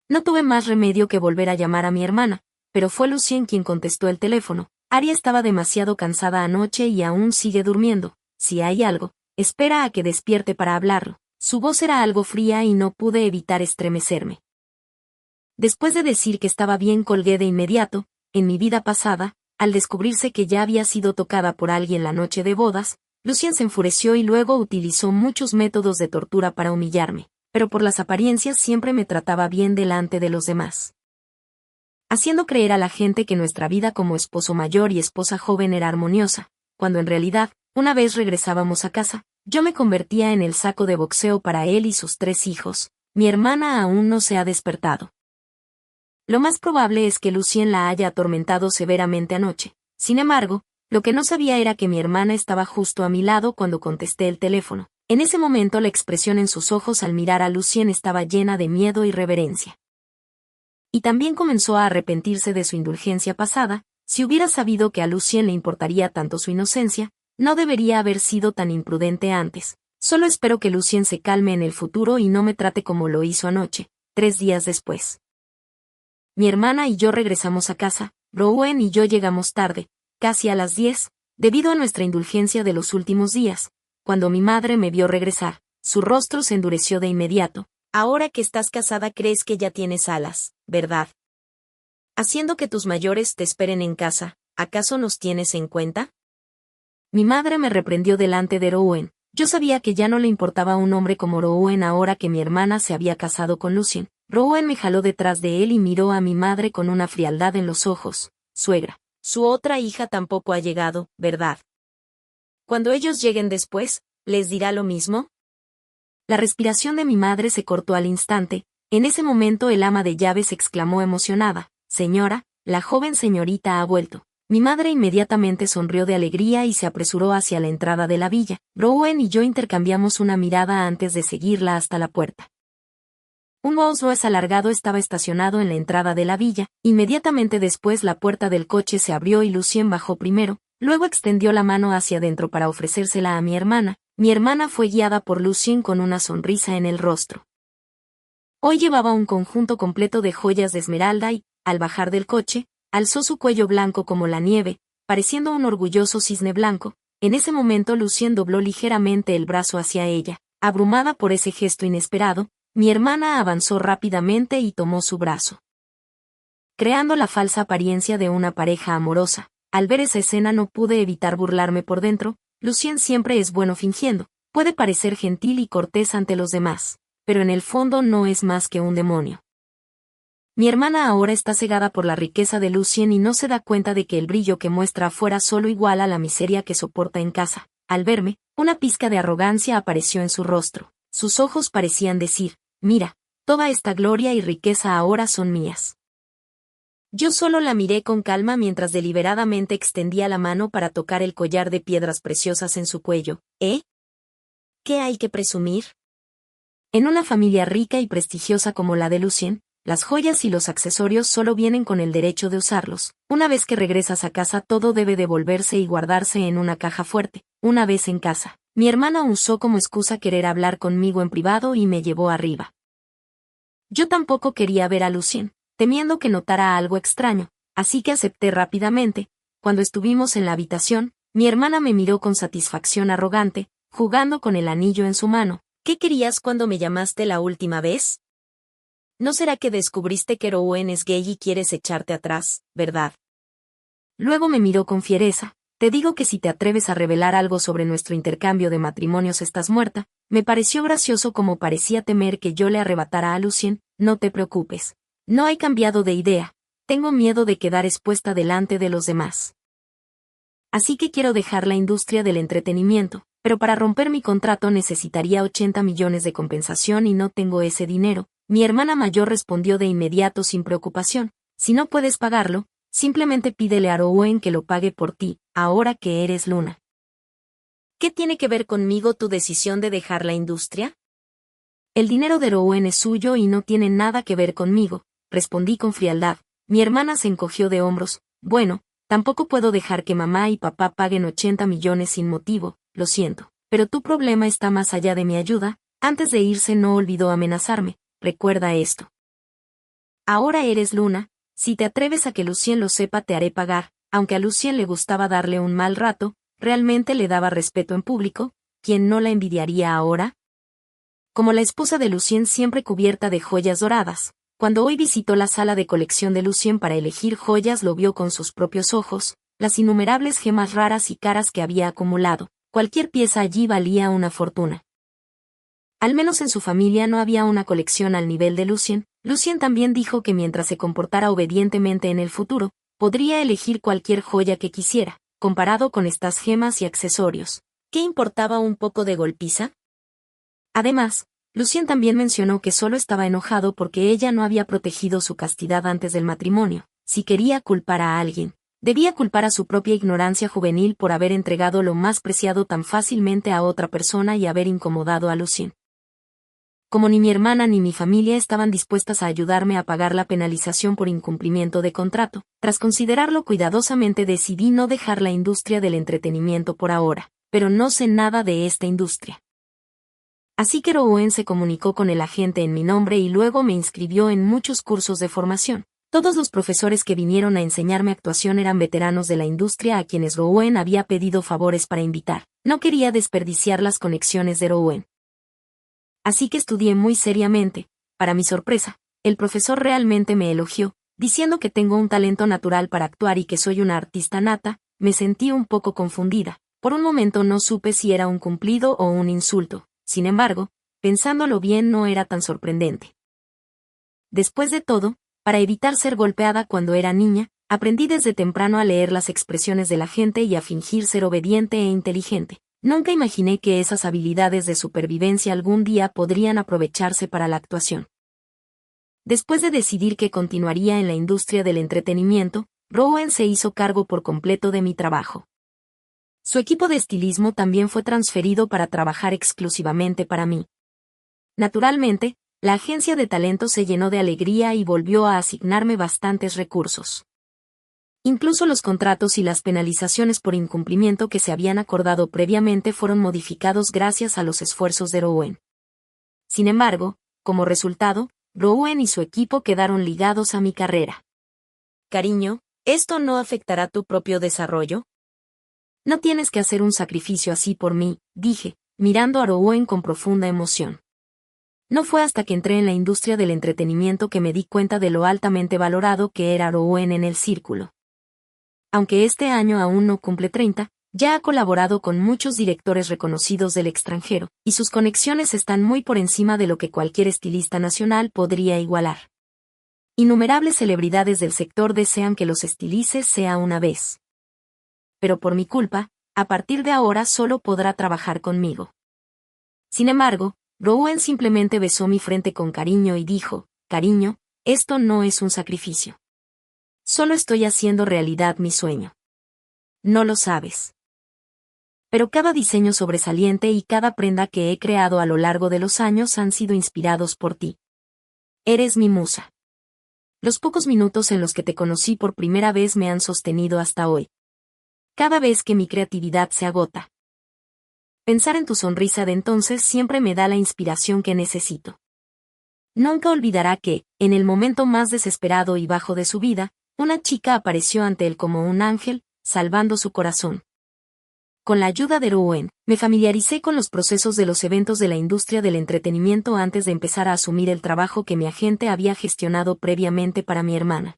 No tuve más remedio que volver a llamar a mi hermana, pero fue Lucien quien contestó el teléfono. Aria estaba demasiado cansada anoche y aún sigue durmiendo. Si hay algo, espera a que despierte para hablarlo. Su voz era algo fría y no pude evitar estremecerme. Después de decir que estaba bien colgué de inmediato. En mi vida pasada, al descubrirse que ya había sido tocada por alguien la noche de bodas, Lucien se enfureció y luego utilizó muchos métodos de tortura para humillarme, pero por las apariencias siempre me trataba bien delante de los demás. Haciendo creer a la gente que nuestra vida como esposo mayor y esposa joven era armoniosa, cuando en realidad, una vez regresábamos a casa, yo me convertía en el saco de boxeo para él y sus 3 hijos. Mi hermana aún no se ha despertado. Lo más probable es que Lucien la haya atormentado severamente anoche. Sin embargo, lo que no sabía era que mi hermana estaba justo a mi lado cuando contesté el teléfono. En ese momento la expresión en sus ojos al mirar a Lucien estaba llena de miedo y reverencia. Y también comenzó a arrepentirse de su indulgencia pasada. Si hubiera sabido que a Lucien le importaría tanto su inocencia, no debería haber sido tan imprudente antes. Solo espero que Lucien se calme en el futuro y no me trate como lo hizo anoche, 3 días después. mi hermana y yo regresamos a casa. Rowan y yo llegamos tarde, casi a las 10, debido a nuestra indulgencia de los últimos días. Cuando mi madre me vio regresar, su rostro se endureció de inmediato. Ahora que estás casada crees que ya tienes alas, ¿verdad? Haciendo que tus mayores te esperen en casa, ¿acaso nos tienes en cuenta? Mi madre me reprendió delante de Rowan. Yo sabía que ya no le importaba un hombre como Rowan ahora que mi hermana se había casado con Lucien. Rowan me jaló detrás de él y miró a mi madre con una frialdad en los ojos. Suegra, su otra hija tampoco ha llegado, ¿verdad? Cuando ellos lleguen después, ¿les dirá lo mismo? La respiración de mi madre se cortó al instante. En ese momento el ama de llaves exclamó emocionada: «Señora, la joven señorita ha vuelto». Mi madre inmediatamente sonrió de alegría y se apresuró hacia la entrada de la villa. Rowan y yo intercambiamos una mirada antes de seguirla hasta la puerta. Un Rolls-Royce alargado estaba estacionado en la entrada de la villa. Inmediatamente después la puerta del coche se abrió y Lucien bajó primero, luego extendió la mano hacia adentro para ofrecérsela a mi hermana. Mi hermana fue guiada por Lucien con una sonrisa en el rostro. Hoy llevaba un conjunto completo de joyas de esmeralda y, al bajar del coche, alzó su cuello blanco como la nieve, pareciendo un orgulloso cisne blanco. En ese momento Lucien dobló ligeramente el brazo hacia ella. Abrumada por ese gesto inesperado, mi hermana avanzó rápidamente y tomó su brazo. Creando la falsa apariencia de una pareja amorosa, al ver esa escena no pude evitar burlarme por dentro. Lucien siempre es bueno fingiendo, puede parecer gentil y cortés ante los demás, pero en el fondo no es más que un demonio. Mi hermana ahora está cegada por la riqueza de Lucien y no se da cuenta de que el brillo que muestra afuera solo iguala la miseria que soporta en casa. Al verme, una pizca de arrogancia apareció en su rostro. Sus ojos parecían decir: «Mira, toda esta gloria y riqueza ahora son mías». Yo solo la miré con calma mientras deliberadamente extendía la mano para tocar el collar de piedras preciosas en su cuello. ¿Eh? ¿Qué hay que presumir? En una familia rica y prestigiosa como la de Lucien, las joyas y los accesorios solo vienen con el derecho de usarlos. Una vez que regresas a casa todo debe devolverse y guardarse en una caja fuerte. Una vez en casa, mi hermana usó como excusa querer hablar conmigo en privado y me llevó arriba. Yo tampoco quería ver a Lucien, temiendo que notara algo extraño, así que acepté rápidamente. Cuando estuvimos en la habitación, mi hermana me miró con satisfacción arrogante, jugando con el anillo en su mano. ¿Qué querías cuando me llamaste la última vez? ¿No será que descubriste que Rowan es gay y quieres echarte atrás, verdad? Luego me miró con fiereza. Te digo que si te atreves a revelar algo sobre nuestro intercambio de matrimonios estás muerta. Me pareció gracioso como parecía temer que yo le arrebatara a Lucien. No te preocupes. No he cambiado de idea. Tengo miedo de quedar expuesta delante de los demás. Así que quiero dejar la industria del entretenimiento, pero para romper mi contrato necesitaría 80 millones de compensación y no tengo ese dinero. Mi hermana mayor respondió de inmediato sin preocupación: si no puedes pagarlo, simplemente pídele a Rowan que lo pague por ti, ahora que eres Luna. ¿Qué tiene que ver conmigo tu decisión de dejar la industria? El dinero de Rowan es suyo y no tiene nada que ver conmigo, respondí con frialdad. Mi hermana se encogió de hombros. Bueno, tampoco puedo dejar que mamá y papá paguen 80 millones sin motivo, lo siento, pero tu problema está más allá de mi ayuda. Antes de irse no olvidó amenazarme. Recuerda esto. Ahora eres Luna, si te atreves a que Lucien lo sepa te haré pagar. Aunque a Lucien le gustaba darle un mal rato, realmente le daba respeto en público. ¿Quién no la envidiaría ahora? Como la esposa de Lucien siempre cubierta de joyas doradas. Cuando hoy visitó la sala de colección de Lucien para elegir joyas lo vio con sus propios ojos, las innumerables gemas raras y caras que había acumulado. Cualquier pieza allí valía una fortuna. Al menos en su familia no había una colección al nivel de Lucien. Lucien también dijo que mientras se comportara obedientemente en el futuro, podría elegir cualquier joya que quisiera, comparado con estas gemas y accesorios. ¿Qué importaba un poco de golpiza? Además, Lucien también mencionó que solo estaba enojado porque ella no había protegido su castidad antes del matrimonio. Si quería culpar a alguien, debía culpar a su propia ignorancia juvenil por haber entregado lo más preciado tan fácilmente a otra persona y haber incomodado a Lucien. Como ni mi hermana ni mi familia estaban dispuestas a ayudarme a pagar la penalización por incumplimiento de contrato, tras considerarlo cuidadosamente decidí no dejar la industria del entretenimiento por ahora, pero no sé nada de esta industria. Así que Rowan se comunicó con el agente en mi nombre y luego me inscribió en muchos cursos de formación. Todos los profesores que vinieron a enseñarme actuación eran veteranos de la industria a quienes Rowan había pedido favores para invitar. No quería desperdiciar las conexiones de Rowan. Así que estudié muy seriamente. Para mi sorpresa, el profesor realmente me elogió, diciendo que tengo un talento natural para actuar y que soy una artista nata. Me sentí un poco confundida. Por un momento no supe si era un cumplido o un insulto. Sin embargo, pensándolo bien no era tan sorprendente. Después de todo, para evitar ser golpeada cuando era niña, aprendí desde temprano a leer las expresiones de la gente y a fingir ser obediente e inteligente. Nunca imaginé que esas habilidades de supervivencia algún día podrían aprovecharse para la actuación. Después de decidir que continuaría en la industria del entretenimiento, Rowan se hizo cargo por completo de mi trabajo. Su equipo de estilismo también fue transferido para trabajar exclusivamente para mí. Naturalmente, la agencia de talento se llenó de alegría y volvió a asignarme bastantes recursos. Incluso los contratos y las penalizaciones por incumplimiento que se habían acordado previamente fueron modificados gracias a los esfuerzos de Rowan. Sin embargo, como resultado, Rowan y su equipo quedaron ligados a mi carrera. Cariño, ¿esto no afectará tu propio desarrollo? No tienes que hacer un sacrificio así por mí, dije, mirando a Rowan con profunda emoción. No fue hasta que entré en la industria del entretenimiento que me di cuenta de lo altamente valorado que era Rowan en el círculo. Aunque este año aún no cumple 30, ya ha colaborado con muchos directores reconocidos del extranjero, y sus conexiones están muy por encima de lo que cualquier estilista nacional podría igualar. Innumerables celebridades del sector desean que los estilice sea una vez. Pero por mi culpa, a partir de ahora solo podrá trabajar conmigo. Sin embargo, Rowan simplemente besó mi frente con cariño y dijo, cariño, esto no es un sacrificio. Solo estoy haciendo realidad mi sueño. No lo sabes. Pero cada diseño sobresaliente y cada prenda que he creado a lo largo de los años han sido inspirados por ti. Eres mi musa. Los pocos minutos en los que te conocí por primera vez me han sostenido hasta hoy. Cada vez que mi creatividad se agota. Pensar en tu sonrisa de entonces siempre me da la inspiración que necesito. Nunca olvidará que, en el momento más desesperado y bajo de su vida, una chica apareció ante él como un ángel, salvando su corazón. Con la ayuda de Rowan, me familiaricé con los procesos de los eventos de la industria del entretenimiento antes de empezar a asumir el trabajo que mi agente había gestionado previamente para mi hermana.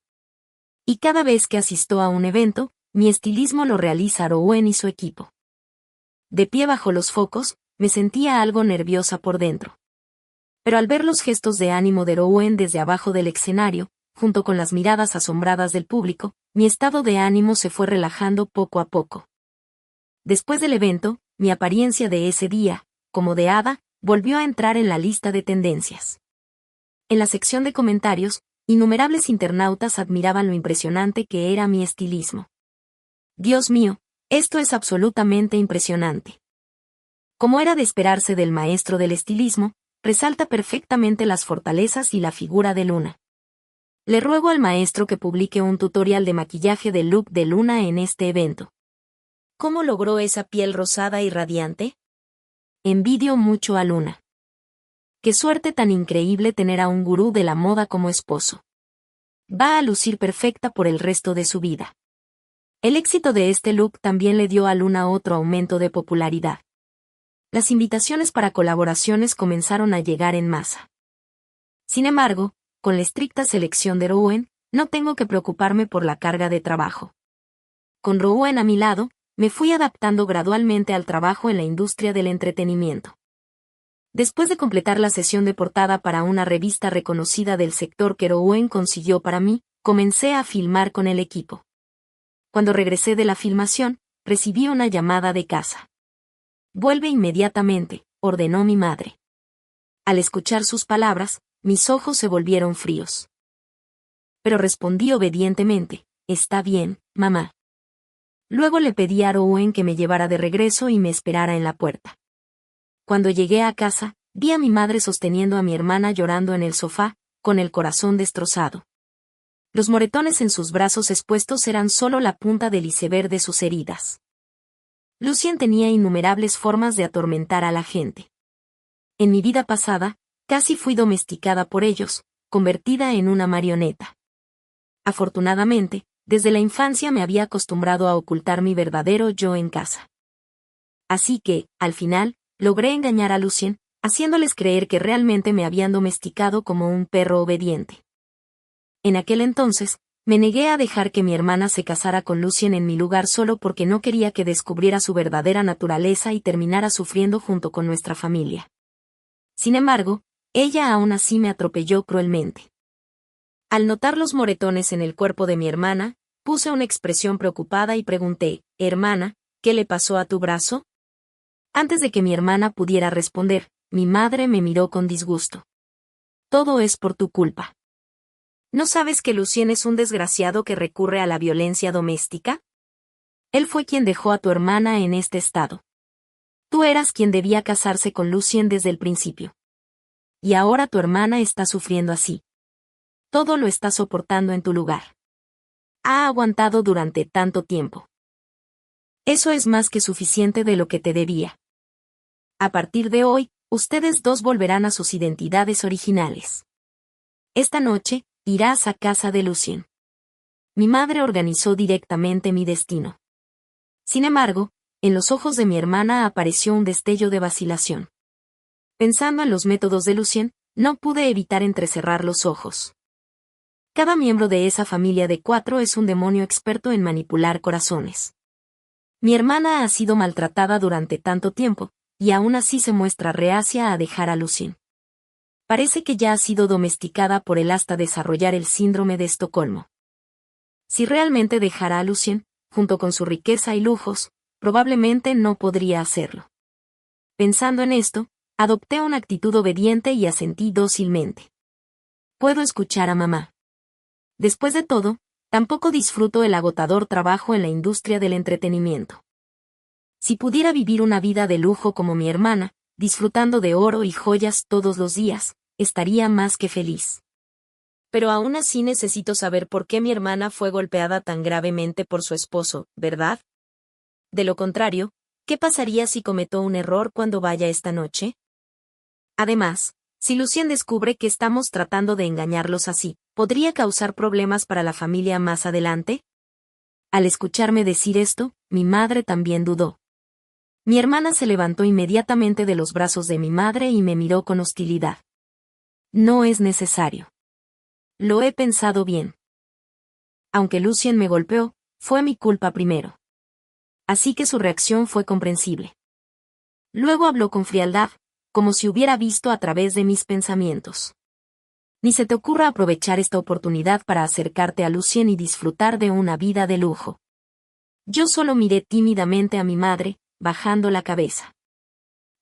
Y cada vez que asisto a un evento, mi estilismo lo realiza Rowan y su equipo. De pie bajo los focos, me sentía algo nerviosa por dentro. Pero al ver los gestos de ánimo de Rowan desde abajo del escenario, junto con las miradas asombradas del público, mi estado de ánimo se fue relajando poco a poco. Después del evento, mi apariencia de ese día, como de hada, volvió a entrar en la lista de tendencias. En la sección de comentarios, innumerables internautas admiraban lo impresionante que era mi estilismo. Dios mío, esto es absolutamente impresionante. Como era de esperarse del maestro del estilismo, resalta perfectamente las fortalezas y la figura de Luna. Le ruego al maestro que publique un tutorial de maquillaje del look de Luna en este evento. ¿Cómo logró esa piel rosada y radiante? Envidio mucho a Luna. Qué suerte tan increíble tener a un gurú de la moda como esposo. Va a lucir perfecta por el resto de su vida. El éxito de este look también le dio a Luna otro aumento de popularidad. Las invitaciones para colaboraciones comenzaron a llegar en masa. Sin embargo, con la estricta selección de Rowan, no tengo que preocuparme por la carga de trabajo. Con Rowan a mi lado, me fui adaptando gradualmente al trabajo en la industria del entretenimiento. Después de completar la sesión de portada para una revista reconocida del sector que Rowan consiguió para mí, comencé a filmar con el equipo. Cuando regresé de la filmación, recibí una llamada de casa. Vuelve inmediatamente, ordenó mi madre. Al escuchar sus palabras, mis ojos se volvieron fríos. Pero respondí obedientemente, está bien, mamá. Luego le pedí a Rowan que me llevara de regreso y me esperara en la puerta. Cuando llegué a casa, vi a mi madre sosteniendo a mi hermana llorando en el sofá, con el corazón destrozado. Los moretones en sus brazos expuestos eran solo la punta del iceberg de sus heridas. Lucien tenía innumerables formas de atormentar a la gente. En mi vida pasada, casi fui domesticada por ellos, convertida en una marioneta. Afortunadamente, desde la infancia me había acostumbrado a ocultar mi verdadero yo en casa. Así que, al final, logré engañar a Lucien, haciéndoles creer que realmente me habían domesticado como un perro obediente. En aquel entonces, me negué a dejar que mi hermana se casara con Lucien en mi lugar solo porque no quería que descubriera su verdadera naturaleza y terminara sufriendo junto con nuestra familia. Sin embargo, ella aún así me atropelló cruelmente. Al notar los moretones en el cuerpo de mi hermana, puse una expresión preocupada y pregunté, «Hermana, ¿qué le pasó a tu brazo?». Antes de que mi hermana pudiera responder, mi madre me miró con disgusto. «Todo es por tu culpa. ¿No sabes que Lucien es un desgraciado que recurre a la violencia doméstica? Él fue quien dejó a tu hermana en este estado. Tú eras quien debía casarse con Lucien desde el principio. Y ahora tu hermana está sufriendo así. Todo lo está soportando en tu lugar. Ha aguantado durante tanto tiempo. Eso es más que suficiente de lo que te debía. A partir de hoy, ustedes dos volverán a sus identidades originales. Esta noche, irás a casa de Lucien». Mi madre organizó directamente mi destino. Sin embargo, en los ojos de mi hermana apareció un destello de vacilación. Pensando en los métodos de Lucien, no pude evitar entrecerrar los ojos. Cada miembro de esa familia de 4 es un demonio experto en manipular corazones. Mi hermana ha sido maltratada durante tanto tiempo, y aún así se muestra reacia a dejar a Lucien. Parece que ya ha sido domesticada por él hasta desarrollar el síndrome de Estocolmo. Si realmente dejara a Lucien, junto con su riqueza y lujos, probablemente no podría hacerlo. Pensando en esto, adopté una actitud obediente y asentí dócilmente. Puedo escuchar a mamá. Después de todo, tampoco disfruto el agotador trabajo en la industria del entretenimiento. Si pudiera vivir una vida de lujo como mi hermana, disfrutando de oro y joyas todos los días, estaría más que feliz. Pero aún así necesito saber por qué mi hermana fue golpeada tan gravemente por su esposo, ¿verdad? De lo contrario, ¿qué pasaría si cometo un error cuando vaya esta noche? Además, si Lucien descubre que estamos tratando de engañarlos así, ¿podría causar problemas para la familia más adelante? Al escucharme decir esto, mi madre también dudó. Mi hermana se levantó inmediatamente de los brazos de mi madre y me miró con hostilidad. No es necesario. Lo he pensado bien. Aunque Lucien me golpeó, fue mi culpa primero. Así que su reacción fue comprensible. Luego habló con frialdad, como si hubiera visto a través de mis pensamientos. Ni se te ocurra aprovechar esta oportunidad para acercarte a Lucien y disfrutar de una vida de lujo. Yo solo miré tímidamente a mi madre, bajando la cabeza.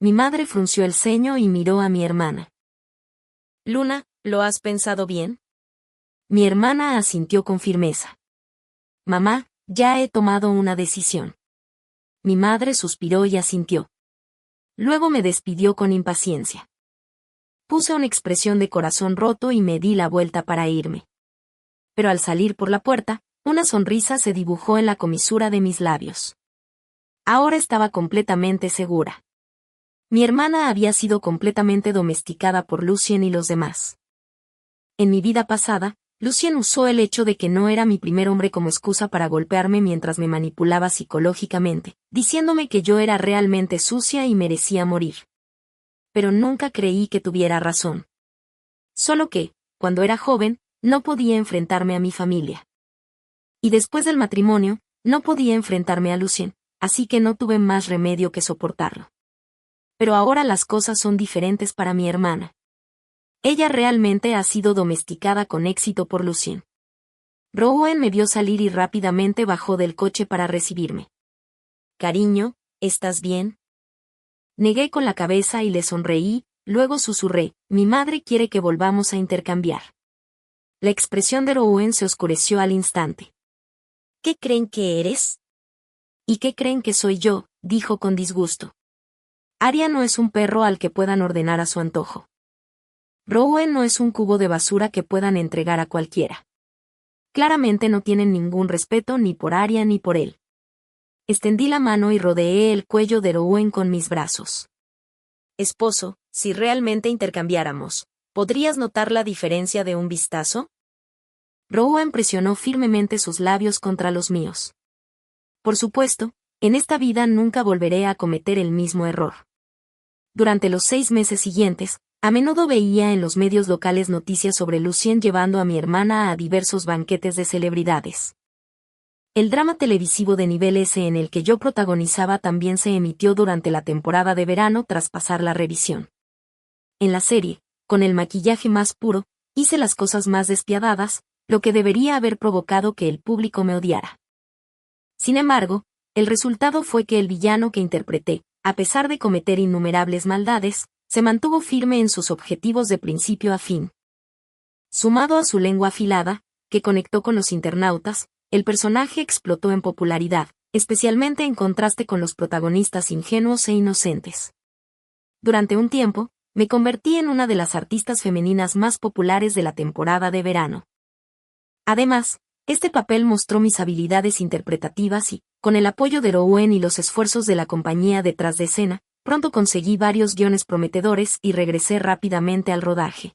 Mi madre frunció el ceño y miró a mi hermana. Luna, ¿lo has pensado bien? Mi hermana asintió con firmeza. Mamá, ya he tomado una decisión. Mi madre suspiró y asintió. Luego me despidió con impaciencia. Puse una expresión de corazón roto y me di la vuelta para irme. Pero al salir por la puerta, una sonrisa se dibujó en la comisura de mis labios. Ahora estaba completamente segura. Mi hermana había sido completamente domesticada por Lucien y los demás. En mi vida pasada, Lucien usó el hecho de que no era mi primer hombre como excusa para golpearme mientras me manipulaba psicológicamente, diciéndome que yo era realmente sucia y merecía morir. Pero nunca creí que tuviera razón. Solo que, cuando era joven, no podía enfrentarme a mi familia. Y después del matrimonio, no podía enfrentarme a Lucien, así que no tuve más remedio que soportarlo. Pero ahora las cosas son diferentes para mi hermana. Ella realmente ha sido domesticada con éxito por Lucien. Rowan me vio salir y rápidamente bajó del coche para recibirme. Cariño, ¿estás bien? Negué con la cabeza y le sonreí, luego susurré, mi madre quiere que volvamos a intercambiar. La expresión de Rowan se oscureció al instante. ¿Qué creen que eres? ¿Y qué creen que soy yo?, dijo con disgusto. Arya no es un perro al que puedan ordenar a su antojo. Rowan no es un cubo de basura que puedan entregar a cualquiera. Claramente no tienen ningún respeto ni por Arya ni por él. Extendí la mano y rodeé el cuello de Rowan con mis brazos. Esposo, si realmente intercambiáramos, ¿podrías notar la diferencia de un vistazo? Rowan presionó firmemente sus labios contra los míos. Por supuesto, en esta vida nunca volveré a cometer el mismo error. Durante los 6 meses siguientes, a menudo veía en los medios locales noticias sobre Lucien llevando a mi hermana a diversos banquetes de celebridades. El drama televisivo de nivel S en el que yo protagonizaba también se emitió durante la temporada de verano tras pasar la revisión. En la serie, con el maquillaje más puro, hice las cosas más despiadadas, lo que debería haber provocado que el público me odiara. Sin embargo, el resultado fue que el villano que interpreté, a pesar de cometer innumerables maldades, se mantuvo firme en sus objetivos de principio a fin. Sumado a su lengua afilada, que conectó con los internautas, el personaje explotó en popularidad, especialmente en contraste con los protagonistas ingenuos e inocentes. Durante un tiempo, me convertí en una de las artistas femeninas más populares de la temporada de verano. Además, este papel mostró mis habilidades interpretativas y, con el apoyo de Rowan y los esfuerzos de la compañía detrás de escena, pronto conseguí varios guiones prometedores y regresé rápidamente al rodaje.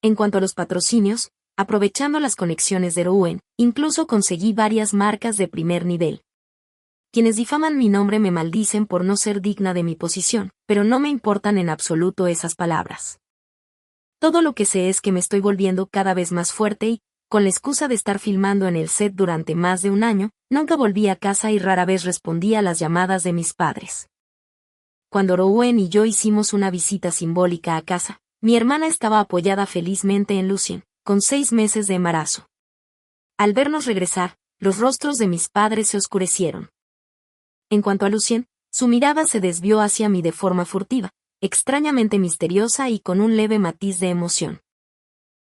En cuanto a los patrocinios, aprovechando las conexiones de Rowan, incluso conseguí varias marcas de primer nivel. Quienes difaman mi nombre me maldicen por no ser digna de mi posición, pero no me importan en absoluto esas palabras. Todo lo que sé es que me estoy volviendo cada vez más fuerte y, con la excusa de estar filmando en el set durante más de un año, nunca volví a casa y rara vez respondí a las llamadas de mis padres. Cuando Rowan y yo hicimos una visita simbólica a casa, mi hermana estaba apoyada felizmente en Lucien, con 6 meses de embarazo. Al vernos regresar, los rostros de mis padres se oscurecieron. En cuanto a Lucien, su mirada se desvió hacia mí de forma furtiva, extrañamente misteriosa y con un leve matiz de emoción.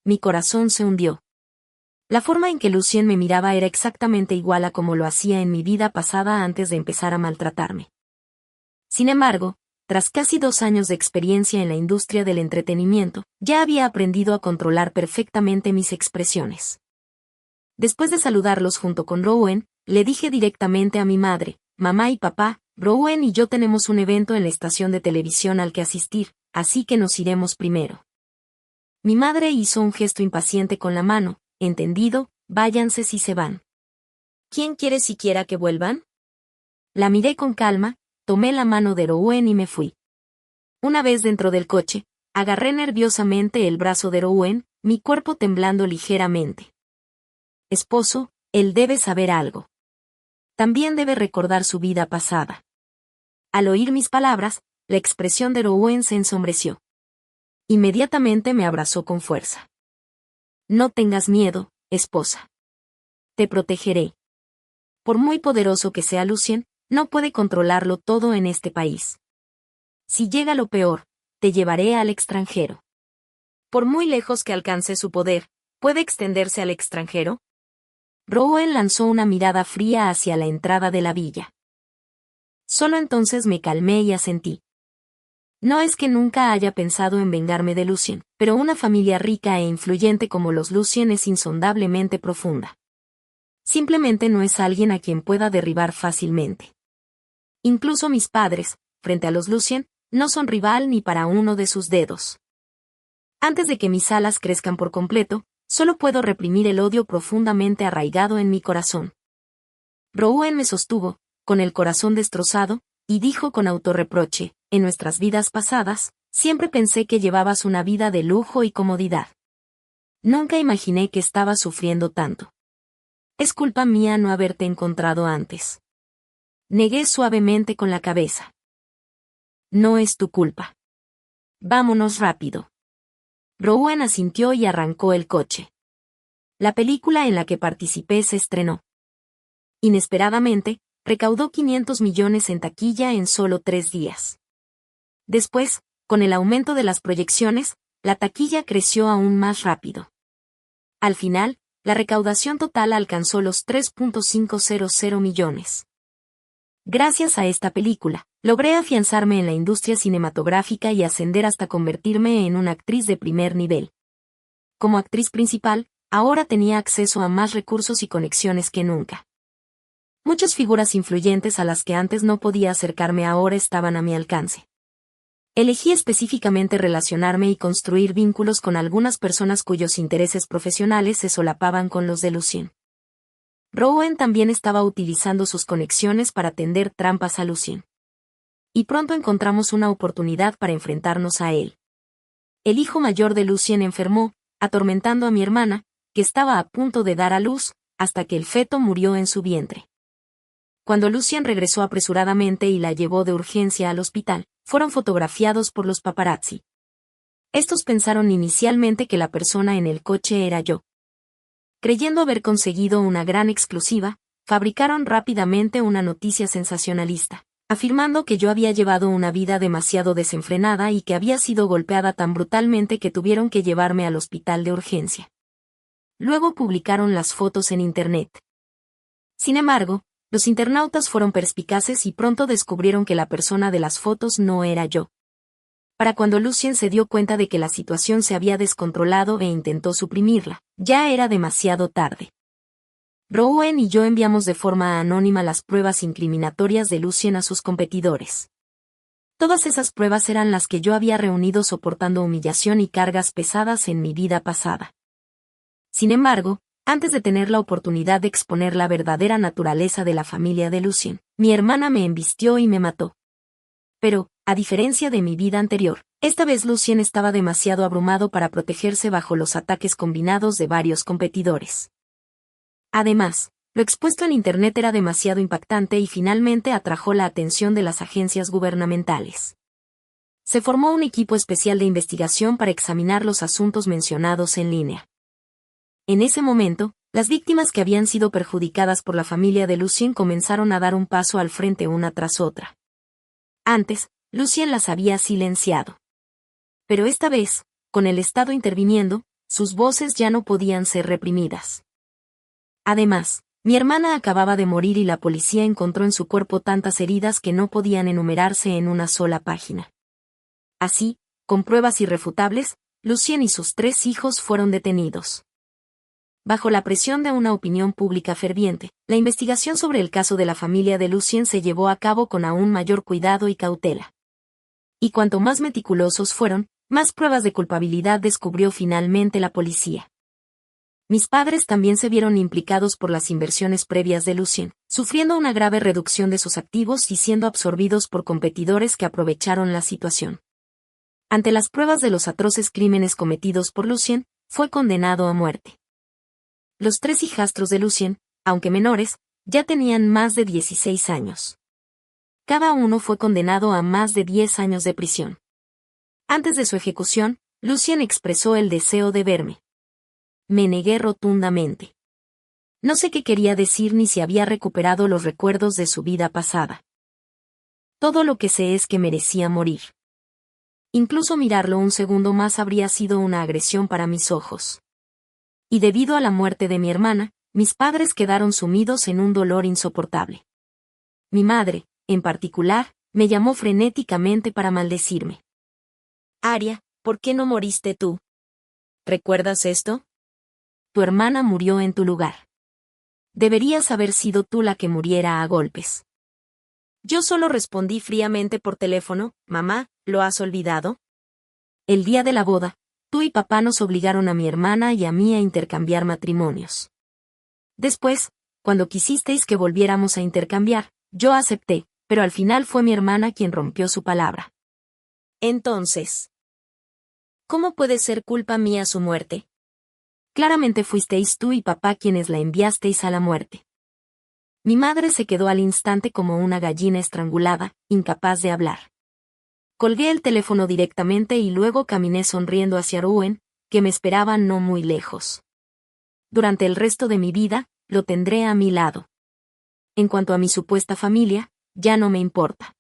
Mi corazón se hundió. La forma en que Lucien me miraba era exactamente igual a como lo hacía en mi vida pasada antes de empezar a maltratarme. Sin embargo, tras casi 2 años de experiencia en la industria del entretenimiento, ya había aprendido a controlar perfectamente mis expresiones. Después de saludarlos junto con Rowan, le dije directamente a mi madre: «Mamá y papá, Rowan y yo tenemos un evento en la estación de televisión al que asistir, así que nos iremos primero». Mi madre hizo un gesto impaciente con la mano: «Entendido, váyanse si se van». «¿Quién quiere siquiera que vuelvan?». La miré con calma, tomé la mano de Rowan y me fui. Una vez dentro del coche, agarré nerviosamente el brazo de Rowan, mi cuerpo temblando ligeramente. «Esposo, él debe saber algo. También debe recordar su vida pasada». Al oír mis palabras, la expresión de Rowan se ensombreció. Inmediatamente me abrazó con fuerza. «No tengas miedo, esposa. Te protegeré. Por muy poderoso que sea Lucien, no puede controlarlo todo en este país. Si llega lo peor, te llevaré al extranjero». «Por muy lejos que alcance su poder, ¿puede extenderse al extranjero?». Rowan lanzó una mirada fría hacia la entrada de la villa. Solo entonces me calmé y asentí. No es que nunca haya pensado en vengarme de Lucien, pero una familia rica e influyente como los Lucien es insondablemente profunda. Simplemente no es alguien a quien pueda derribar fácilmente. Incluso mis padres, frente a los Lucien, no son rival ni para uno de sus dedos. Antes de que mis alas crezcan por completo, solo puedo reprimir el odio profundamente arraigado en mi corazón. Rowan me sostuvo, con el corazón destrozado, y dijo con autorreproche: «En nuestras vidas pasadas, siempre pensé que llevabas una vida de lujo y comodidad. Nunca imaginé que estabas sufriendo tanto. Es culpa mía no haberte encontrado antes». Negué suavemente con la cabeza. «No es tu culpa. Vámonos rápido». Rowan asintió y arrancó el coche. La película en la que participé se estrenó. Inesperadamente, recaudó 500 millones en taquilla en solo 3 días. Después, con el aumento de las proyecciones, la taquilla creció aún más rápido. Al final, la recaudación total alcanzó los 3.500 millones. Gracias a esta película, logré afianzarme en la industria cinematográfica y ascender hasta convertirme en una actriz de primer nivel. Como actriz principal, ahora tenía acceso a más recursos y conexiones que nunca. Muchas figuras influyentes a las que antes no podía acercarme ahora estaban a mi alcance. Elegí específicamente relacionarme y construir vínculos con algunas personas cuyos intereses profesionales se solapaban con los de Lucien. Rowan también estaba utilizando sus conexiones para tender trampas a Lucien. Y pronto encontramos una oportunidad para enfrentarnos a él. El hijo mayor de Lucien enfermó, atormentando a mi hermana, que estaba a punto de dar a luz, hasta que el feto murió en su vientre. Cuando Lucien regresó apresuradamente y la llevó de urgencia al hospital, fueron fotografiados por los paparazzi. Estos pensaron inicialmente que la persona en el coche era yo. Creyendo haber conseguido una gran exclusiva, fabricaron rápidamente una noticia sensacionalista, afirmando que yo había llevado una vida demasiado desenfrenada y que había sido golpeada tan brutalmente que tuvieron que llevarme al hospital de urgencia. Luego publicaron las fotos en Internet. Sin embargo, los internautas fueron perspicaces y pronto descubrieron que la persona de las fotos no era yo. Para cuando Lucien se dio cuenta de que la situación se había descontrolado e intentó suprimirla, ya era demasiado tarde. Rowan y yo enviamos de forma anónima las pruebas incriminatorias de Lucien a sus competidores. Todas esas pruebas eran las que yo había reunido soportando humillación y cargas pesadas en mi vida pasada. Sin embargo, antes de tener la oportunidad de exponer la verdadera naturaleza de la familia de Lucien, mi hermana me embistió y me mató. Pero, a diferencia de mi vida anterior, esta vez Lucien estaba demasiado abrumado para protegerse bajo los ataques combinados de varios competidores. Además, lo expuesto en Internet era demasiado impactante y finalmente atrajo la atención de las agencias gubernamentales. Se formó un equipo especial de investigación para examinar los asuntos mencionados en línea. En ese momento, las víctimas que habían sido perjudicadas por la familia de Lucien comenzaron a dar un paso al frente una tras otra. Antes, Lucien las había silenciado. Pero esta vez, con el Estado interviniendo, sus voces ya no podían ser reprimidas. Además, mi hermana acababa de morir y la policía encontró en su cuerpo tantas heridas que no podían enumerarse en una sola página. Así, con pruebas irrefutables, Lucien y sus 3 hijos fueron detenidos. Bajo la presión de una opinión pública ferviente, la investigación sobre el caso de la familia de Lucien se llevó a cabo con aún mayor cuidado y cautela. Y cuanto más meticulosos fueron, más pruebas de culpabilidad descubrió finalmente la policía. Mis padres también se vieron implicados por las inversiones previas de Lucien, sufriendo una grave reducción de sus activos y siendo absorbidos por competidores que aprovecharon la situación. Ante las pruebas de los atroces crímenes cometidos por Lucien, fue condenado a muerte. Los 3 hijastros de Lucien, aunque menores, ya tenían más de 16 años. Cada uno fue condenado a más de 10 años de prisión. Antes de su ejecución, Lucien expresó el deseo de verme. Me negué rotundamente. No sé qué quería decir ni si había recuperado los recuerdos de su vida pasada. Todo lo que sé es que merecía morir. Incluso mirarlo un segundo más habría sido una agresión para mis ojos. Y debido a la muerte de mi hermana, mis padres quedaron sumidos en un dolor insoportable. Mi madre, en particular, me llamó frenéticamente para maldecirme. Aria, ¿por qué no moriste tú? ¿Recuerdas esto? Tu hermana murió en tu lugar. Deberías haber sido tú la que muriera a golpes. Yo solo respondí fríamente por teléfono, mamá, ¿lo has olvidado? El día de la boda, tú y papá nos obligaron a mi hermana y a mí a intercambiar matrimonios. Después, cuando quisisteis que volviéramos a intercambiar, yo acepté, pero al final fue mi hermana quien rompió su palabra. Entonces, ¿cómo puede ser culpa mía su muerte? Claramente fuisteis tú y papá quienes la enviasteis a la muerte. Mi madre se quedó al instante como una gallina estrangulada, incapaz de hablar. Colgué el teléfono directamente y luego caminé sonriendo hacia Rowan, que me esperaba no muy lejos. Durante el resto de mi vida, lo tendré a mi lado. En cuanto a mi supuesta familia, ya no me importa.